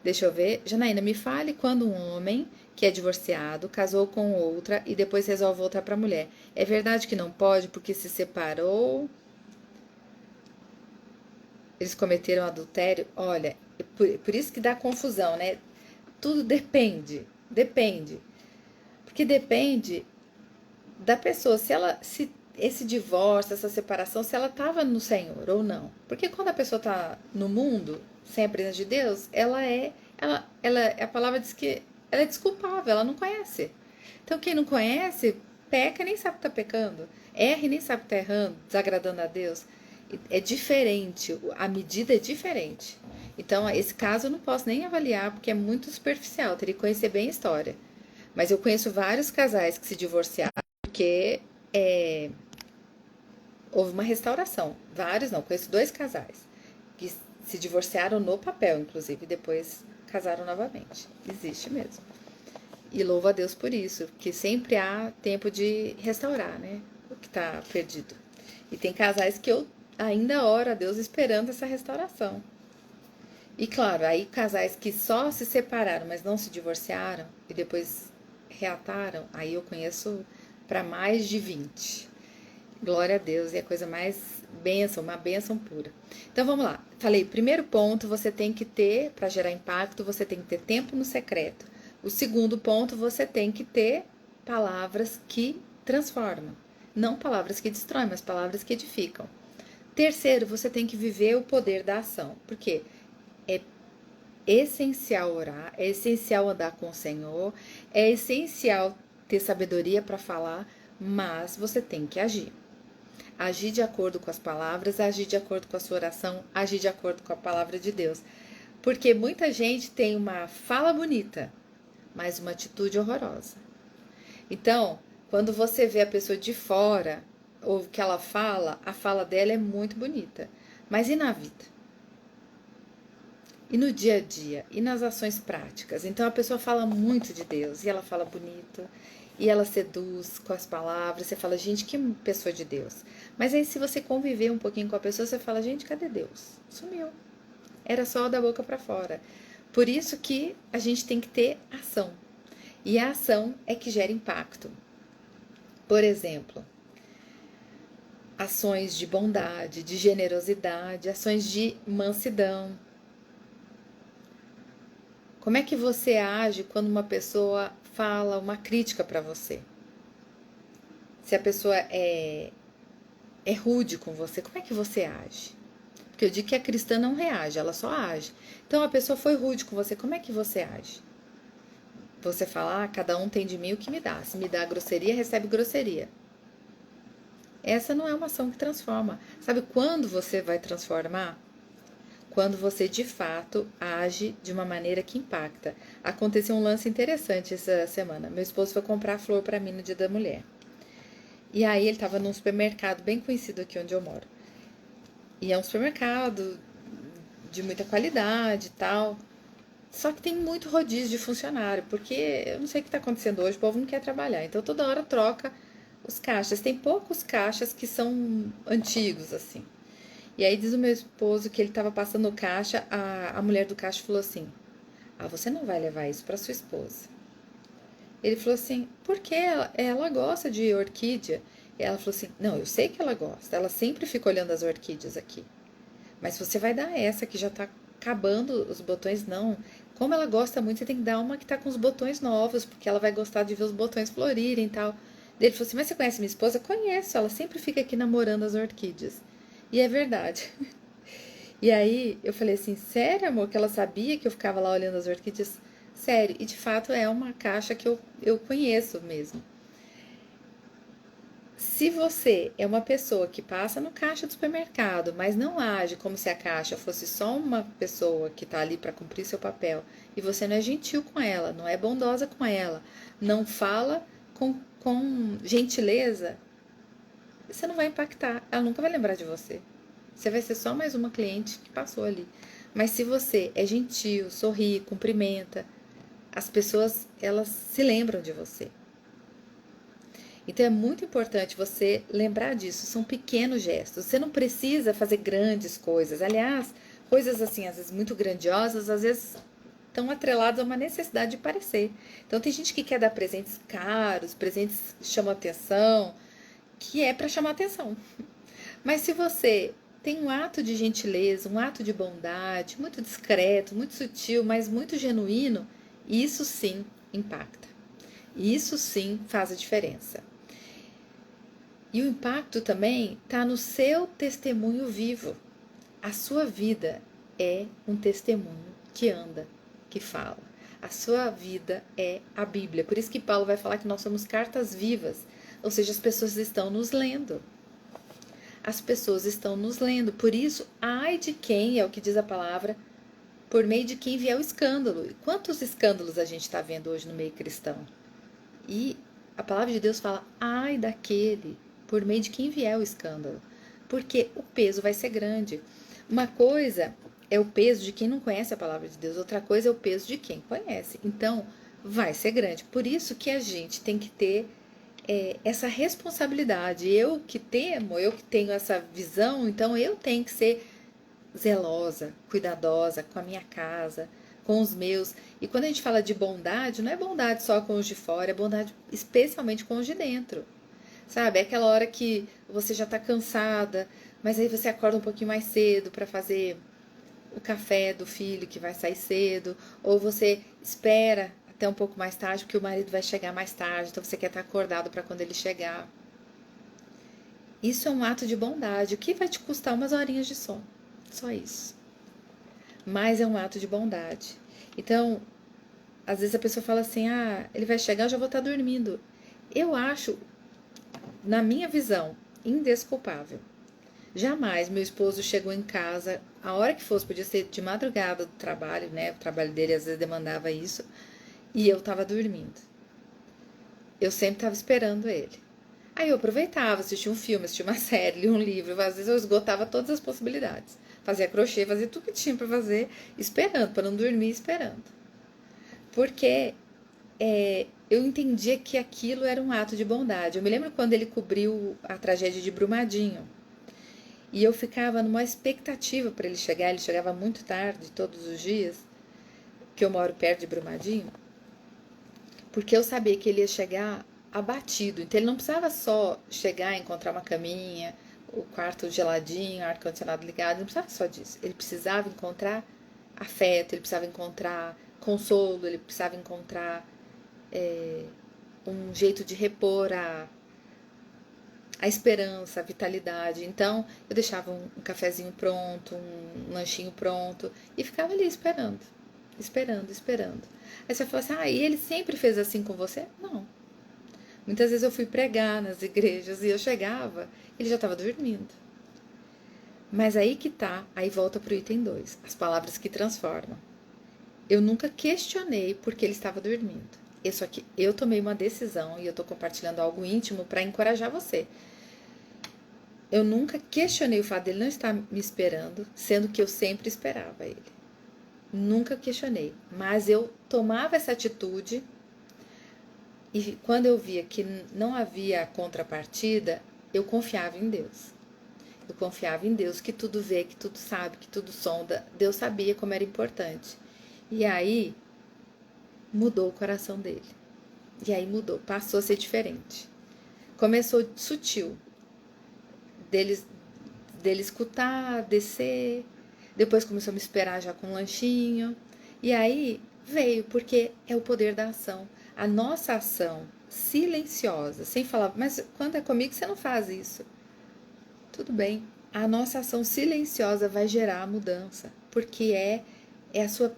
Deixa eu ver. Janaína, me fale quando um homem que é divorciado casou com outra e depois resolve voltar para a mulher. É verdade que não pode porque se separou? Eles cometeram adultério? Olha, por isso que dá confusão, né? Tudo depende. Depende. Porque depende da pessoa, se esse divórcio, essa separação, se ela estava no Senhor ou não. Porque quando a pessoa está no mundo, sem a presença de Deus, a palavra diz que ela é desculpável, ela não conhece. Então quem não conhece, peca e nem sabe que está pecando. Erra e nem sabe que está errando, desagradando a Deus. É diferente, a medida é diferente. Então, esse caso eu não posso nem avaliar, porque é muito superficial, teria que conhecer bem a história. Mas eu conheço vários casais que se divorciaram porque houve uma restauração. Vários não, conheço 2 casais que se divorciaram no papel, inclusive, e depois casaram novamente. Existe mesmo. E louvo a Deus por isso, porque sempre há tempo de restaurar, né? O que está perdido. E tem casais que eu ainda oro a Deus esperando essa restauração. E claro, aí casais que só se separaram, mas não se divorciaram e depois reataram, aí eu conheço para mais de 20. Glória a Deus, é a coisa mais bênção, uma bênção pura. Então vamos lá. Falei, primeiro ponto, você tem que ter, para gerar impacto, você tem que ter tempo no secreto. O segundo ponto, você tem que ter palavras que transformam. Não palavras que destroem, mas palavras que edificam. Terceiro, você tem que viver o poder da ação. Porque é essencial orar, é essencial andar com o Senhor, é essencial ter sabedoria para falar, mas você tem que agir. Agir de acordo com as palavras, agir de acordo com a sua oração, agir de acordo com a palavra de Deus. Porque muita gente tem uma fala bonita, mas uma atitude horrorosa. Então, quando você vê a pessoa de fora, ou que ela fala, a fala dela é muito bonita. Mas e na vida? E no dia a dia? E nas ações práticas? Então a pessoa fala muito de Deus, e ela fala bonito, e ela seduz com as palavras, você fala, gente, que pessoa de Deus. Mas aí se você conviver um pouquinho com a pessoa, você fala, gente, cadê Deus? Sumiu. Era só da boca para fora. Por isso que a gente tem que ter ação. E a ação é que gera impacto. Por exemplo, ações de bondade, de generosidade, ações de mansidão. Como é que você age quando uma pessoa fala uma crítica para você? Se a pessoa é rude com você, como é que você age? Porque eu digo que a cristã não reage, ela só age. Então a pessoa foi rude com você, como é que você age? Você fala, cada um tem de mim o que me dá. Se me dá grosseria, recebe grosseria. Essa não é uma ação que transforma. Sabe quando você vai transformar? Quando você de fato age de uma maneira que impacta. Aconteceu um lance interessante essa semana. Meu esposo foi comprar flor para mim no Dia da Mulher. E aí ele estava num supermercado bem conhecido aqui onde eu moro. E é um supermercado de muita qualidade e tal. Só que tem muito rodízio de funcionário, porque eu não sei o que está acontecendo hoje, o povo não quer trabalhar. Então toda hora troca os caixas. Tem poucos caixas que são antigos, assim. E aí diz o meu esposo que ele estava passando o caixa, a mulher do caixa falou assim: Ah, você não vai levar isso para sua esposa. Ele falou assim: Por que ela gosta de orquídea? E ela falou assim: Não, eu sei que ela gosta, ela sempre fica olhando as orquídeas aqui. Mas você vai dar essa que já tá acabando os botões, não. Como ela gosta muito, você tem que dar uma que tá com os botões novos, porque ela vai gostar de ver os botões florirem e tal. Ele falou assim: Mas você conhece minha esposa? Conheço, ela sempre fica aqui namorando as orquídeas. E é verdade. E aí eu falei assim: Sério, amor, que ela sabia que eu ficava lá olhando as orquídeas? Sério, e de fato é uma caixa que eu conheço mesmo. Se você é uma pessoa que passa no caixa do supermercado, mas não age como se a caixa fosse só uma pessoa que está ali para cumprir seu papel, e você não é gentil com ela, não é bondosa com ela, não fala com gentileza, você não vai impactar, ela nunca vai lembrar de você. Você vai ser só mais uma cliente que passou ali. Mas se você é gentil, sorri, cumprimenta, as pessoas elas se lembram de você. Então é muito importante você lembrar disso. São pequenos gestos. Você não precisa fazer grandes coisas. Aliás, coisas assim, às vezes muito grandiosas, às vezes estão atreladas a uma necessidade de parecer. Então tem gente que quer dar presentes caros, presentes que chamam atenção, que é para chamar atenção. Mas se você tem um ato de gentileza, um ato de bondade, muito discreto, muito sutil, mas muito genuíno, isso sim impacta. Isso sim faz a diferença. E o impacto também está no seu testemunho vivo. A sua vida é um testemunho que anda, que fala. A sua vida é a Bíblia. Por isso que Paulo vai falar que nós somos cartas vivas. Ou seja, as pessoas estão nos lendo. As pessoas estão nos lendo. Por isso, ai de quem, é o que diz a palavra, por meio de quem vier o escândalo. E quantos escândalos a gente está vendo hoje no meio cristão? E a palavra de Deus fala, ai daquele, por meio de quem vier o escândalo. Porque o peso vai ser grande. Uma coisa é o peso de quem não conhece a palavra de Deus, outra coisa é o peso de quem conhece. Então, vai ser grande. Por isso que a gente tem que ter essa responsabilidade. Eu que temo, eu que tenho essa visão, então eu tenho que ser zelosa, cuidadosa com a minha casa, com os meus. E quando a gente fala de bondade, não é bondade só com os de fora, é bondade especialmente com os de dentro. Sabe? É aquela hora que você já tá cansada, mas aí você acorda um pouquinho mais cedo para fazer o café do filho que vai sair cedo, ou você espera até um pouco mais tarde porque o marido vai chegar mais tarde, então você quer estar acordado para quando ele chegar. Isso é um ato de bondade, o que vai te custar umas horinhas de sono. Só isso. Mas é um ato de bondade. Então, às vezes a pessoa fala assim: ah, ele vai chegar, eu já vou estar dormindo. Eu acho, na minha visão, indesculpável. Jamais meu esposo chegou em casa, a hora que fosse, podia ser de madrugada do trabalho, né? O trabalho dele às vezes demandava isso, e eu tava dormindo. Eu sempre tava esperando ele. Aí eu aproveitava, assistia um filme, assistia uma série, lia um livro, às vezes eu esgotava todas as possibilidades. Fazia crochê, fazia tudo que tinha para fazer, esperando, para não dormir esperando. Porque eu entendia que aquilo era um ato de bondade. Eu me lembro quando ele cobriu a tragédia de Brumadinho. E eu ficava numa expectativa para ele chegar. Ele chegava muito tarde, todos os dias, que eu moro perto de Brumadinho, porque eu sabia que ele ia chegar abatido. Então ele não precisava só chegar e encontrar uma caminha, o quarto geladinho, ar-condicionado ligado, ele não precisava só disso. Ele precisava encontrar afeto, ele precisava encontrar consolo, ele precisava encontrar um jeito de repor a esperança, a vitalidade. Então, eu deixava um cafezinho pronto, um lanchinho pronto e ficava ali esperando, esperando, esperando. Aí você fala assim: ah, e ele sempre fez assim com você? Não. Muitas vezes eu fui pregar nas igrejas e eu chegava, ele já estava dormindo. Mas aí que tá, aí volta pro item 2, as palavras que transformam. Eu nunca questionei porque ele estava dormindo. Só que eu tomei uma decisão e eu tô compartilhando algo íntimo para encorajar você. eu nunca questionei o fato dele não estar me esperando, sendo que eu sempre esperava ele. Nunca questionei, mas eu tomava essa atitude e quando eu via que não havia contrapartida, eu confiava em Deus. Eu confiava em Deus que tudo vê, que tudo sabe, que tudo sonda. Deus sabia como era importante. E aí mudou o coração dele. E aí mudou, passou a ser diferente. Começou sutil, dele, dele escutar, descer. Depois começou a me esperar já com um lanchinho. E aí veio, porque é o poder da ação. A nossa ação silenciosa, sem falar, mas quando é comigo você não faz isso. Tudo bem. A nossa ação silenciosa vai gerar a mudança, porque é a sua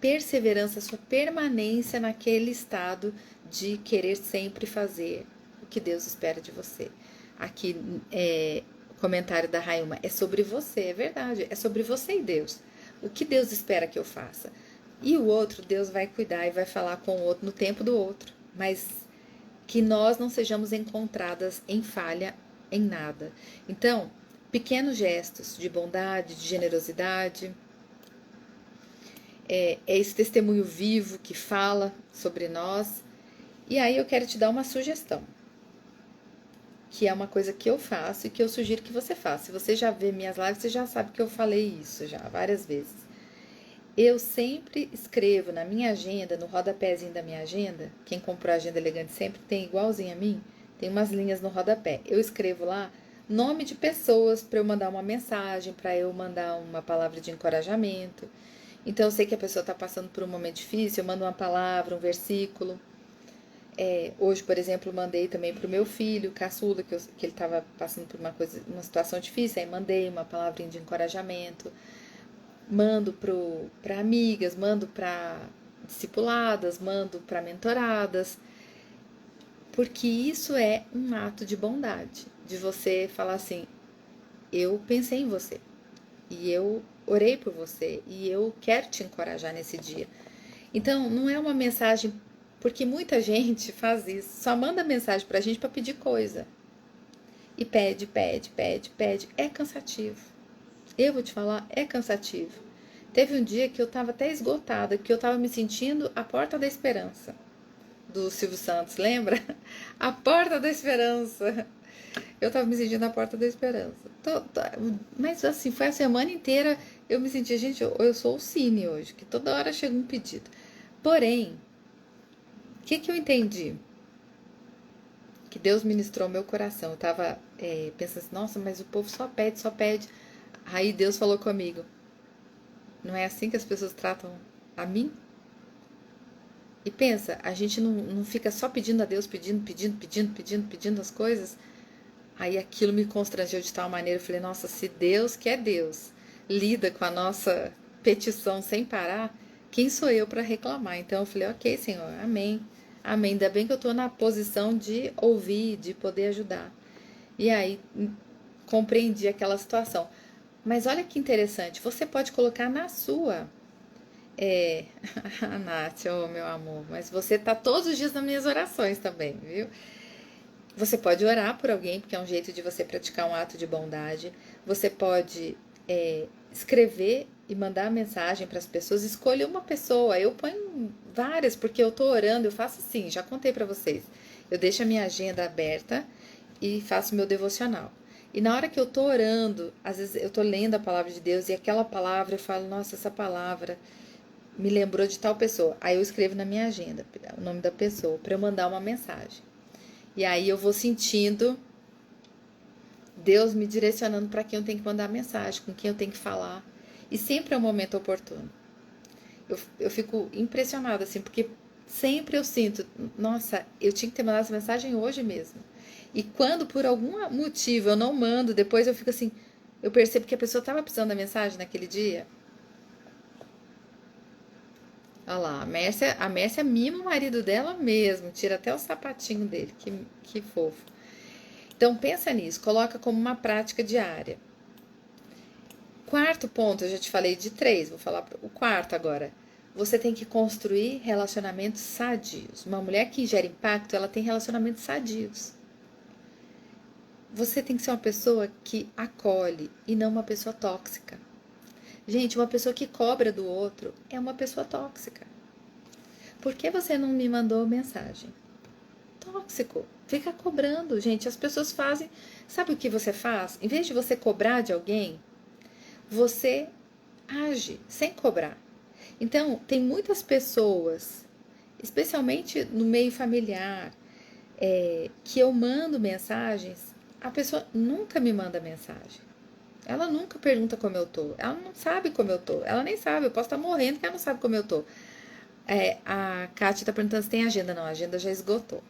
perseverança, a sua permanência naquele estado de querer sempre fazer o que Deus espera de você. Aqui, o comentário da Railma é sobre você, é verdade, é sobre você e Deus. O que Deus espera que eu faça? E o outro, Deus vai cuidar e vai falar com o outro no tempo do outro, mas que nós não sejamos encontradas em falha em nada. Então, pequenos gestos de bondade, de generosidade, é esse testemunho vivo que fala sobre nós. E aí eu quero te dar uma sugestão, que é uma coisa que eu faço e que eu sugiro que você faça. Se você já vê minhas lives, você já sabe que eu falei isso já várias vezes. Eu sempre escrevo na minha agenda, no rodapézinho da minha agenda, quem comprou a agenda elegante sempre tem igualzinho a mim, tem umas linhas no rodapé. Eu escrevo lá nome de pessoas para eu mandar uma mensagem, para eu mandar uma palavra de encorajamento. Então eu sei que a pessoa está passando por um momento difícil, eu mando uma palavra, um versículo. Hoje, por exemplo, mandei também para o meu filho, caçula, que ele estava passando por uma situação difícil, aí mandei uma palavrinha de encorajamento. Mando para amigas, mando para discipuladas, mando para mentoradas, porque isso é um ato de bondade, de você falar assim, eu pensei em você, e eu orei por você, e eu quero te encorajar nesse dia. Então, não é uma mensagem, porque muita gente faz isso, só manda mensagem pra gente para pedir coisa, e pede, pede, pede, pede, é cansativo. Eu vou te falar, é cansativo. Teve um dia que eu estava até esgotada, que eu estava me sentindo a porta da esperança, do Silvio Santos, lembra? A porta da esperança. Eu estava me sentindo a porta da esperança. Mas assim, foi a semana inteira eu me sentia, gente, eu sou o Cine hoje, que toda hora chega um pedido. Porém, o que eu entendi? Que Deus ministrou meu coração. Eu estava pensando assim, nossa, mas o povo só pede, só pede. Aí Deus falou comigo, não é assim que as pessoas tratam a mim? E pensa, a gente não fica só pedindo a Deus, pedindo as coisas. Aí aquilo me constrangeu de tal maneira, eu falei, nossa, se Deus, que é Deus, lida com a nossa petição sem parar, quem sou eu para reclamar? Então eu falei, ok, Senhor, amém, amém. Ainda bem que eu estou na posição de ouvir, de poder ajudar. E aí compreendi aquela situação. Mas olha que interessante, você pode colocar na sua. A Nath, oh meu amor, mas você tá todos os dias nas minhas orações também, viu? Você pode orar por alguém, porque é um jeito de você praticar um ato de bondade. Você pode escrever e mandar mensagem para as pessoas. Escolha uma pessoa. Eu ponho várias, porque eu tô orando. Eu faço assim, já contei para vocês. Eu deixo a minha agenda aberta e faço meu devocional. E na hora que eu tô orando, às vezes eu tô lendo a palavra de Deus e aquela palavra eu falo, nossa, essa palavra me lembrou de tal pessoa. Aí eu escrevo na minha agenda o nome da pessoa para eu mandar uma mensagem. E aí eu vou sentindo Deus me direcionando para quem eu tenho que mandar mensagem, com quem eu tenho que falar. E sempre é o momento oportuno. Eu fico impressionada, assim, porque sempre eu sinto, nossa, eu tinha que ter mandado essa mensagem hoje mesmo. E quando por algum motivo eu não mando, depois eu fico assim, eu percebo que a pessoa estava precisando da mensagem naquele dia. Olha lá, a Mércia mima o marido dela mesmo, tira até o sapatinho dele, que fofo. Então pensa nisso, coloca como uma prática diária. Quarto ponto, eu já te falei de 3, vou falar o quarto agora. Você tem que construir relacionamentos sadios. Uma mulher que gera impacto, ela tem relacionamentos sadios. você tem que ser uma pessoa que acolhe e não uma pessoa tóxica. Gente, uma pessoa que cobra do outro é uma pessoa tóxica. Por que você não me mandou mensagem? Tóxico. Fica cobrando, gente. As pessoas fazem. Sabe o que você faz? Em vez de você cobrar de alguém, você age sem cobrar. Então, tem muitas pessoas, especialmente no meio familiar, que eu mando mensagens, a pessoa nunca me manda mensagem. Ela nunca pergunta como eu tô. Ela não sabe como eu tô. Ela nem sabe. Eu posso estar morrendo que ela não sabe como eu tô. A Kátia tá perguntando se tem agenda. Não, a agenda já esgotou.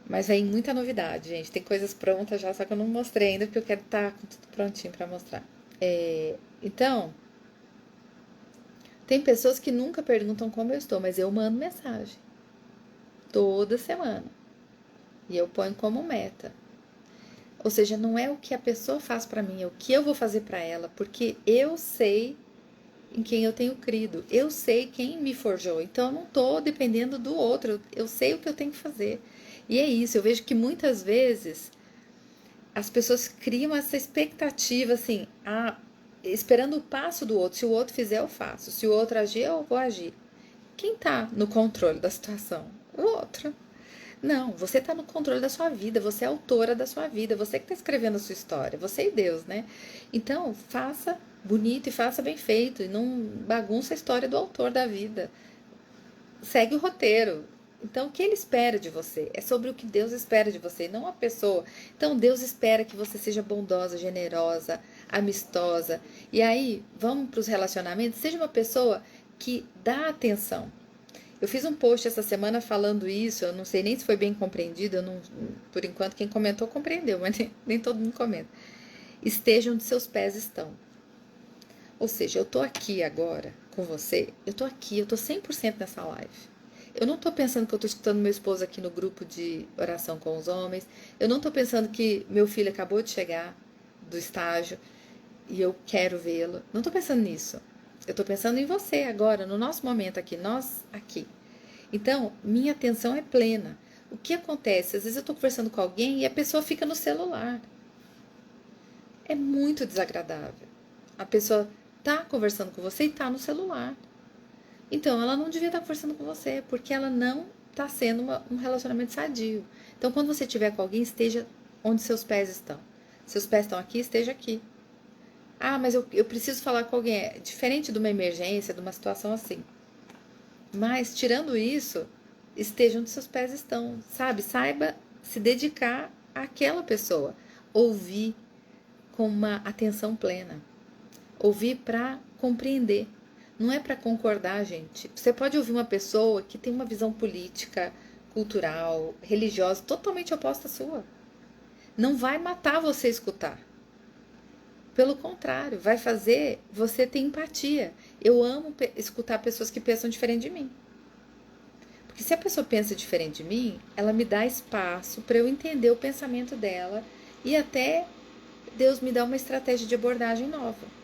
Mas vem muita novidade, gente. Tem coisas prontas já, só que eu não mostrei ainda, porque eu quero estar com tudo prontinho pra mostrar. Então, tem pessoas que nunca perguntam como eu estou, mas eu mando mensagem. Toda semana. E eu ponho como meta. Ou seja, não é o que a pessoa faz pra mim, é o que eu vou fazer pra ela, porque eu sei em quem eu tenho crido. Eu sei quem me forjou. Então, eu não tô dependendo do outro. Eu sei o que eu tenho que fazer. E é isso. Eu vejo que muitas vezes as pessoas criam essa expectativa, assim, esperando o passo do outro. Se o outro fizer, eu faço. Se o outro agir, eu vou agir. Quem tá no controle da situação? O outro. Não, você tá no controle da sua vida, você é autora da sua vida, você que tá escrevendo a sua história, você e Deus, né? Então, faça bonito e faça bem feito, e não bagunça a história do autor da vida. Segue o roteiro. Então, o que ele espera de você é sobre o que Deus espera de você, não a pessoa. Então, Deus espera que você seja bondosa, generosa, amistosa. E aí, vamos para os relacionamentos, seja uma pessoa que dá atenção. Eu fiz um post essa semana falando isso, eu não sei nem se foi bem compreendido, eu não, por enquanto quem comentou compreendeu, mas nem todo mundo comenta. Esteja onde seus pés estão. Ou seja, eu tô aqui agora com você, eu tô aqui, eu tô 100% nessa live. Eu não tô pensando que eu tô escutando meu esposo aqui no grupo de oração com os homens, eu não tô pensando que meu filho acabou de chegar do estágio e eu quero vê-lo. Não tô pensando nisso. Eu tô pensando em você agora, no nosso momento aqui, nós aqui. Então, minha atenção é plena. O que acontece? Às vezes eu estou conversando com alguém e a pessoa fica no celular. É muito desagradável. A pessoa está conversando com você e está no celular. Então, ela não devia estar conversando com você, porque ela não está sendo um relacionamento sadio. Então, quando você estiver com alguém, esteja onde seus pés estão. Seus pés estão aqui, esteja aqui. Ah, mas eu preciso falar com alguém. É diferente de uma emergência, de uma situação assim. Mas, tirando isso, esteja onde seus pés estão, sabe? Saiba se dedicar àquela pessoa. Ouvir com uma atenção plena. Ouvir para compreender. Não é para concordar, gente. Você pode ouvir uma pessoa que tem uma visão política, cultural, religiosa totalmente oposta à sua. Não vai matar você escutar. Pelo contrário, vai fazer você ter empatia. Eu amo escutar pessoas que pensam diferente de mim. Porque se a pessoa pensa diferente de mim, ela me dá espaço para eu entender o pensamento dela e até Deus me dá uma estratégia de abordagem nova.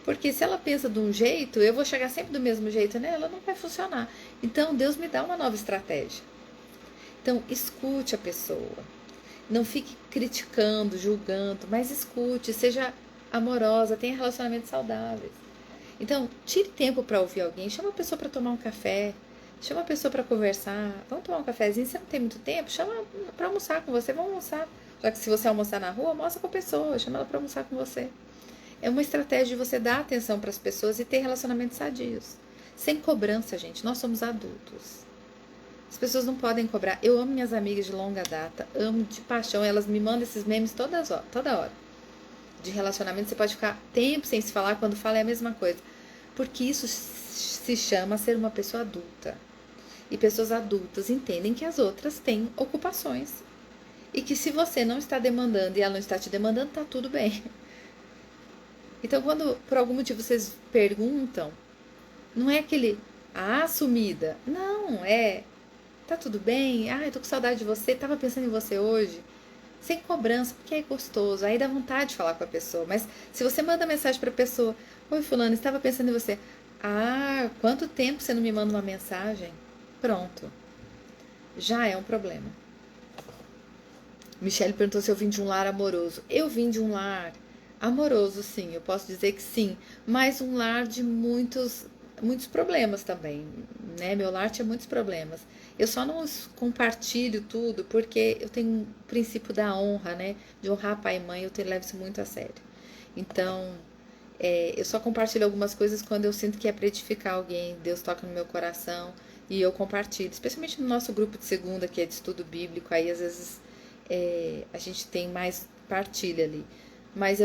Porque se ela pensa de um jeito, eu vou chegar sempre do mesmo jeito nela, ela não vai funcionar. Então Deus me dá uma nova estratégia. Então escute a pessoa. Não fique criticando, julgando, mas escute, seja amorosa, tenha relacionamentos saudáveis. Então, tire tempo para ouvir alguém, chama a pessoa para tomar um café, chama a pessoa para conversar, vamos tomar um cafezinho, você não tem muito tempo, chama para almoçar com você, vamos almoçar. Já que se você almoçar na rua, almoça com a pessoa, chama ela para almoçar com você. É uma estratégia de você dar atenção para as pessoas e ter relacionamentos sadios. Sem cobrança, gente, nós somos adultos. As pessoas não podem cobrar. Eu amo minhas amigas de longa data, amo de paixão, elas me mandam esses memes toda hora. De relacionamento, você pode ficar tempo sem se falar, quando fala é a mesma coisa. Porque isso se chama ser uma pessoa adulta. E pessoas adultas entendem que as outras têm ocupações. E que se você não está demandando e ela não está te demandando, tá tudo bem. Então, quando por algum motivo vocês perguntam, não é aquele, sumida. Não, tá tudo bem? Eu tô com saudade de você, tava pensando em você hoje. Sem cobrança, porque é gostoso. Aí dá vontade de falar com a pessoa. Mas se você manda mensagem pra pessoa, oi fulano, estava pensando em você. Quanto tempo você não me manda uma mensagem? Pronto. Já é um problema. Michele perguntou se eu vim de um lar amoroso. Eu vim de um lar amoroso, sim, eu posso dizer que sim, mas um lar de muitos problemas também, né? Meu lar tinha muitos problemas. Eu só não compartilho tudo porque eu tenho o princípio da honra, né? De honrar pai e mãe, levo isso muito a sério. Então, eu só compartilho algumas coisas quando eu sinto que é para edificar alguém, Deus toca no meu coração e eu compartilho, especialmente no nosso grupo de segunda, que é de estudo bíblico, aí às vezes a gente tem mais partilha ali. Mas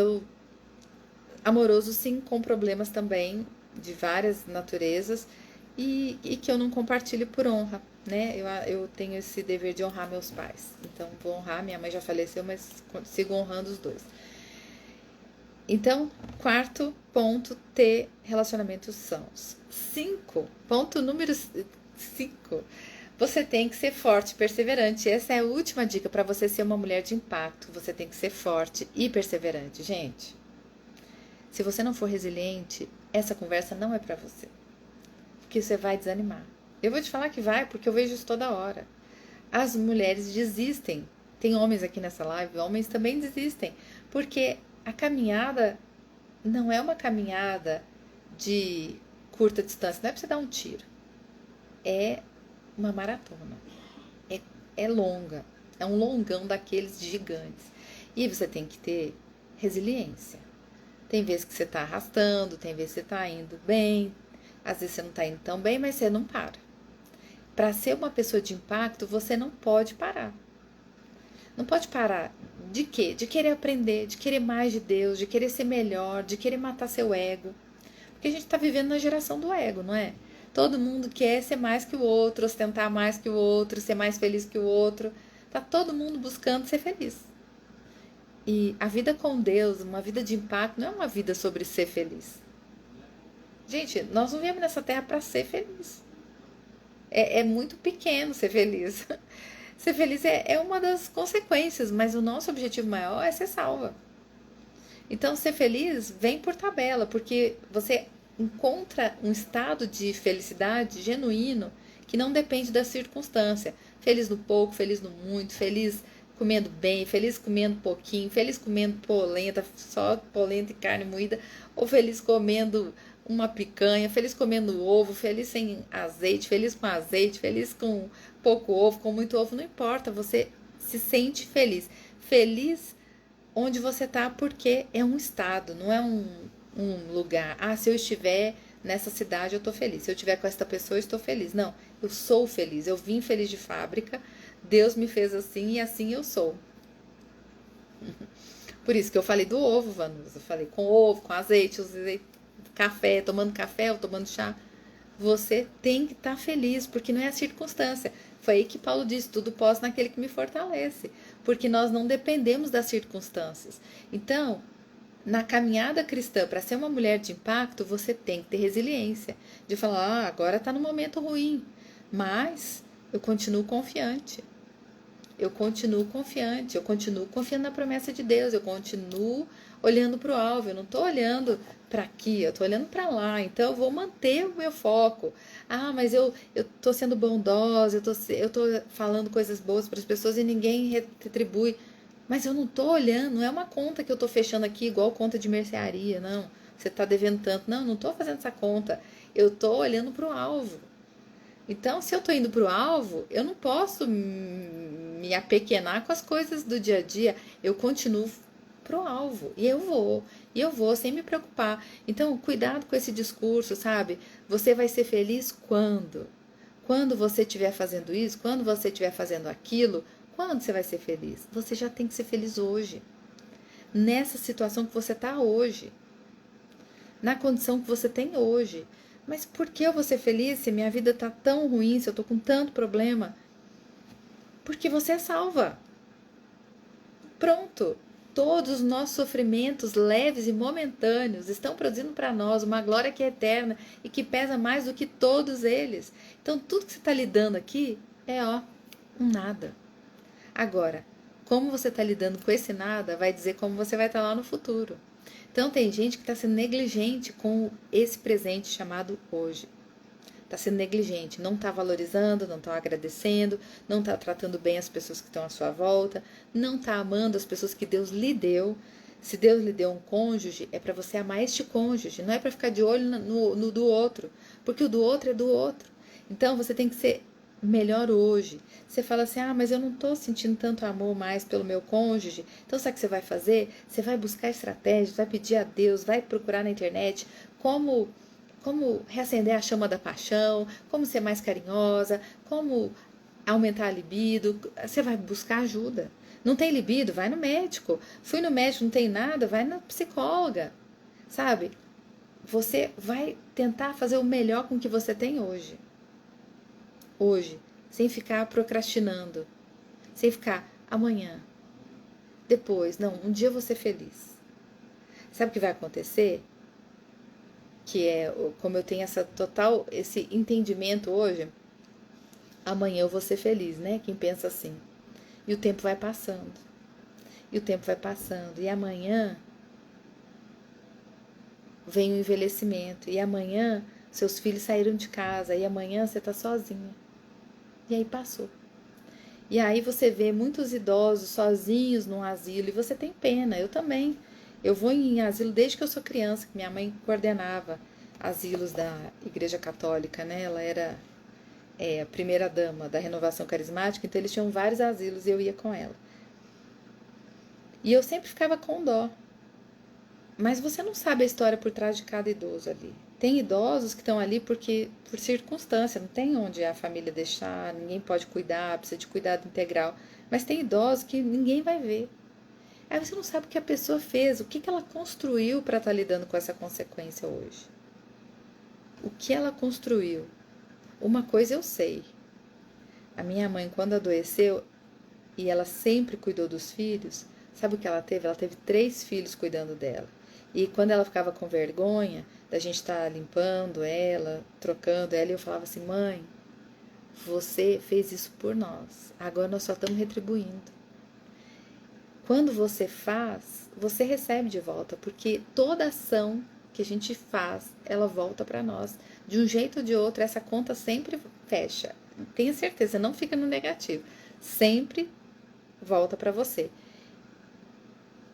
amoroso sim, com problemas também, de várias naturezas, e que eu não compartilho por honra, né? Eu tenho esse dever de honrar meus pais. Então, vou honrar, minha mãe já faleceu, mas sigo honrando os dois. Então, quarto ponto, ter relacionamentos sãos. 5, ponto número 5. Você tem que ser forte e perseverante. Essa é a última dica para você ser uma mulher de impacto. Você tem que ser forte e perseverante, gente. Se você não for resiliente, essa conversa não é para você. Porque você vai desanimar. Eu vou te falar que vai, porque eu vejo isso toda hora. As mulheres desistem. Tem homens aqui nessa live, homens também desistem. Porque a caminhada não é uma caminhada de curta distância, não é para você dar um tiro. É uma maratona. É longa. É um longão daqueles gigantes. E você tem que ter resiliência. Tem vezes que você está arrastando, tem vezes que você está indo bem, às vezes você não está indo tão bem, mas você não para. Para ser uma pessoa de impacto, você não pode parar. Não pode parar de quê? De querer aprender, de querer mais de Deus, de querer ser melhor, de querer matar seu ego. Porque a gente está vivendo na geração do ego, não é? Todo mundo quer ser mais que o outro, ostentar mais que o outro, ser mais feliz que o outro. Tá todo mundo buscando ser feliz. E a vida com Deus, uma vida de impacto, não é uma vida sobre ser feliz. Gente, nós não viemos nessa terra para ser feliz. É muito pequeno ser feliz. Ser feliz é uma das consequências, mas o nosso objetivo maior é ser salva. Então, ser feliz vem por tabela, porque você encontra um estado de felicidade genuíno que não depende da circunstância. Feliz no pouco, feliz no muito, feliz comendo bem, feliz comendo pouquinho, feliz comendo polenta, só polenta e carne moída, ou feliz comendo uma picanha, feliz comendo ovo, feliz sem azeite, feliz com pouco ovo, com muito ovo, não importa, você se sente feliz. Feliz onde você está, porque é um estado, não é um lugar. Ah, se eu estiver nessa cidade, eu estou feliz. Se eu estiver com esta pessoa, eu estou feliz. Não, eu sou feliz. Eu vim feliz de fábrica. Deus me fez assim e assim eu sou. Por isso que eu falei do ovo, Vanusa. Eu falei com ovo, com azeite, usei café ou tomando chá. Você tem que estar feliz, porque não é a circunstância. Foi aí que Paulo disse: tudo posso naquele que me fortalece. Porque nós não dependemos das circunstâncias. Então, na caminhada cristã, para ser uma mulher de impacto, você tem que ter resiliência. De falar: agora está no momento ruim, mas eu continuo confiante. Eu continuo confiante, eu continuo confiando na promessa de Deus, eu continuo olhando para o alvo, eu não estou olhando para aqui, eu estou olhando para lá, então eu vou manter o meu foco. Ah, mas eu estou sendo bondosa, eu tô falando coisas boas para as pessoas e ninguém retribui. Mas eu não estou olhando, não é uma conta que eu estou fechando aqui igual conta de mercearia, não. Você está devendo tanto. Não, não estou fazendo essa conta. Eu estou olhando para o alvo. Então, se eu estou indo para o alvo, eu não posso me apequenar com as coisas do dia a dia. Eu continuo pro alvo. E eu vou sem me preocupar. Então, cuidado com esse discurso, sabe? Você vai ser feliz quando? Quando você estiver fazendo isso, quando você estiver fazendo aquilo, quando você vai ser feliz? Você já tem que ser feliz hoje. Nessa situação que você está hoje. Na condição que você tem hoje. Mas por que eu vou ser feliz se minha vida está tão ruim, se eu estou com tanto problema? Porque você é salva. Pronto. Todos os nossos sofrimentos leves e momentâneos estão produzindo para nós uma glória que é eterna e que pesa mais do que todos eles. Então, tudo que você está lidando aqui é um nada. Agora, como você está lidando com esse nada vai dizer como você vai estar lá no futuro. Então, tem gente que está sendo negligente com esse presente chamado hoje. está sendo negligente, não está valorizando, não está agradecendo, não está tratando bem as pessoas que estão à sua volta, não está amando as pessoas que Deus lhe deu. Se Deus lhe deu um cônjuge, é para você amar este cônjuge, não é para ficar de olho no do outro, porque o do outro é do outro. Então você tem que ser melhor hoje. Você fala assim, mas eu não estou sentindo tanto amor mais pelo meu cônjuge. Então sabe o que você vai fazer? Você vai buscar estratégias, vai pedir a Deus, vai procurar na internet como reacender a chama da paixão, como ser mais carinhosa, como aumentar a libido. Você vai buscar ajuda. Não tem libido? Vai no médico. Fui no médico, não tem nada? Vai na psicóloga. Sabe? Você vai tentar fazer o melhor com o que você tem hoje. Hoje. Sem ficar procrastinando. Sem ficar amanhã. Depois. Não, um dia eu vou ser feliz. Sabe o que vai acontecer? Que é como eu tenho esse entendimento hoje. Amanhã eu vou ser feliz, né? Quem pensa assim. E o tempo vai passando. E o tempo vai passando. E amanhã vem o envelhecimento. E amanhã seus filhos saíram de casa. E amanhã você está sozinha. E aí passou. E aí você vê muitos idosos sozinhos num asilo. E você tem pena. Eu também. Eu vou em asilo desde que eu sou criança. Que minha mãe coordenava asilos da Igreja Católica, né? Ela era a primeira dama da Renovação Carismática. Então eles tinham vários asilos e eu ia com ela. E eu sempre ficava com dó. Mas você não sabe a história por trás de cada idoso ali. Tem idosos que estão ali por circunstância, não tem onde a família deixar, ninguém pode cuidar, precisa de cuidado integral. Mas tem idosos que ninguém vai ver. Aí você não sabe o que a pessoa fez, o que ela construiu para estar lidando com essa consequência hoje. O que ela construiu? Uma coisa eu sei. A minha mãe, quando adoeceu, e ela sempre cuidou dos filhos, sabe o que ela teve? Ela teve 3 filhos cuidando dela. E quando ela ficava com vergonha da gente estar limpando ela, trocando ela, eu falava assim, mãe, você fez isso por nós. Agora nós só estamos retribuindo. Quando você faz, você recebe de volta, porque toda ação que a gente faz, ela volta para nós. De um jeito ou de outro, essa conta sempre fecha. Tenha certeza, não fica no negativo. Sempre volta para você.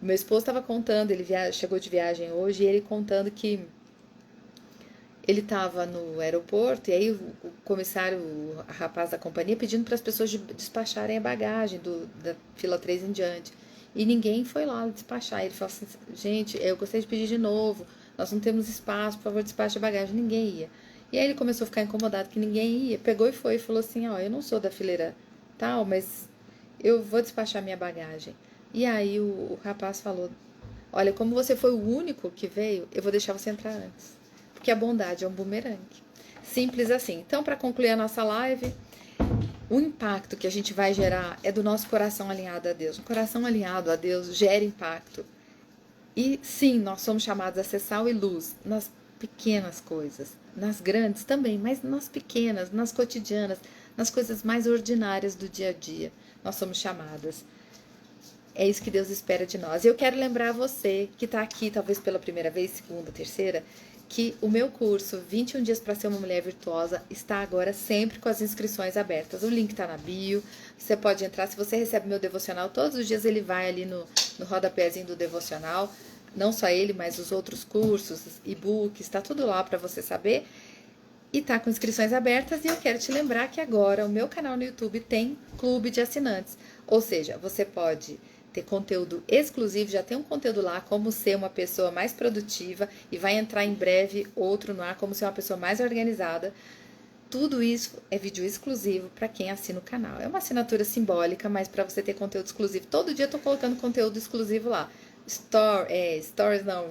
Meu esposo estava contando, ele chegou de viagem hoje, e ele contando que ele estava no aeroporto, e aí o comissário, o rapaz da companhia, pedindo para as pessoas despacharem a bagagem da fila 3 em diante. E ninguém foi lá despachar. Ele falou assim, gente, eu gostaria de pedir de novo, nós não temos espaço, por favor, despache a bagagem. Ninguém ia. E aí ele começou a ficar incomodado que ninguém ia, pegou e foi, e falou assim, eu não sou da fileira tal, mas eu vou despachar minha bagagem. E aí o rapaz falou, olha, como você foi o único que veio, eu vou deixar você entrar antes. Porque a bondade é um bumerangue. Simples assim. Então, para concluir a nossa live, o impacto que a gente vai gerar é do nosso coração alinhado a Deus. Um coração alinhado a Deus gera impacto. E sim, nós somos chamados a ser sal e luz nas pequenas coisas. Nas grandes também, mas nas pequenas, nas cotidianas, nas coisas mais ordinárias do dia a dia. Nós somos chamadas. É isso que Deus espera de nós. E eu quero lembrar você que está aqui, talvez pela primeira vez, segunda, terceira, que o meu curso 21 dias para ser uma mulher virtuosa está agora sempre com as inscrições abertas. O link está na bio, você pode entrar. Se você recebe meu devocional, todos os dias ele vai ali no rodapézinho do devocional. Não só ele, mas os outros cursos, e-books, está tudo lá para você saber. E está com inscrições abertas. E eu quero te lembrar que agora o meu canal no YouTube tem clube de assinantes. Ou seja, você pode ter conteúdo exclusivo, já tem um conteúdo lá, como ser uma pessoa mais produtiva, e vai entrar em breve outro no ar, como ser uma pessoa mais organizada. Tudo isso é vídeo exclusivo para quem assina o canal. É uma assinatura simbólica, mas para você ter conteúdo exclusivo. Todo dia eu tô colocando conteúdo exclusivo lá. Stories não,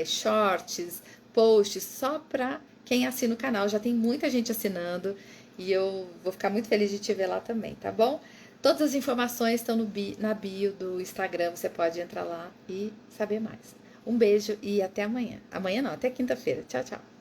shorts, posts, só para quem assina o canal. Já tem muita gente assinando e eu vou ficar muito feliz de te ver lá também, tá bom? Todas as informações estão na bio do Instagram, você pode entrar lá e saber mais. Um beijo e até amanhã. Amanhã não, até quinta-feira. Tchau, tchau.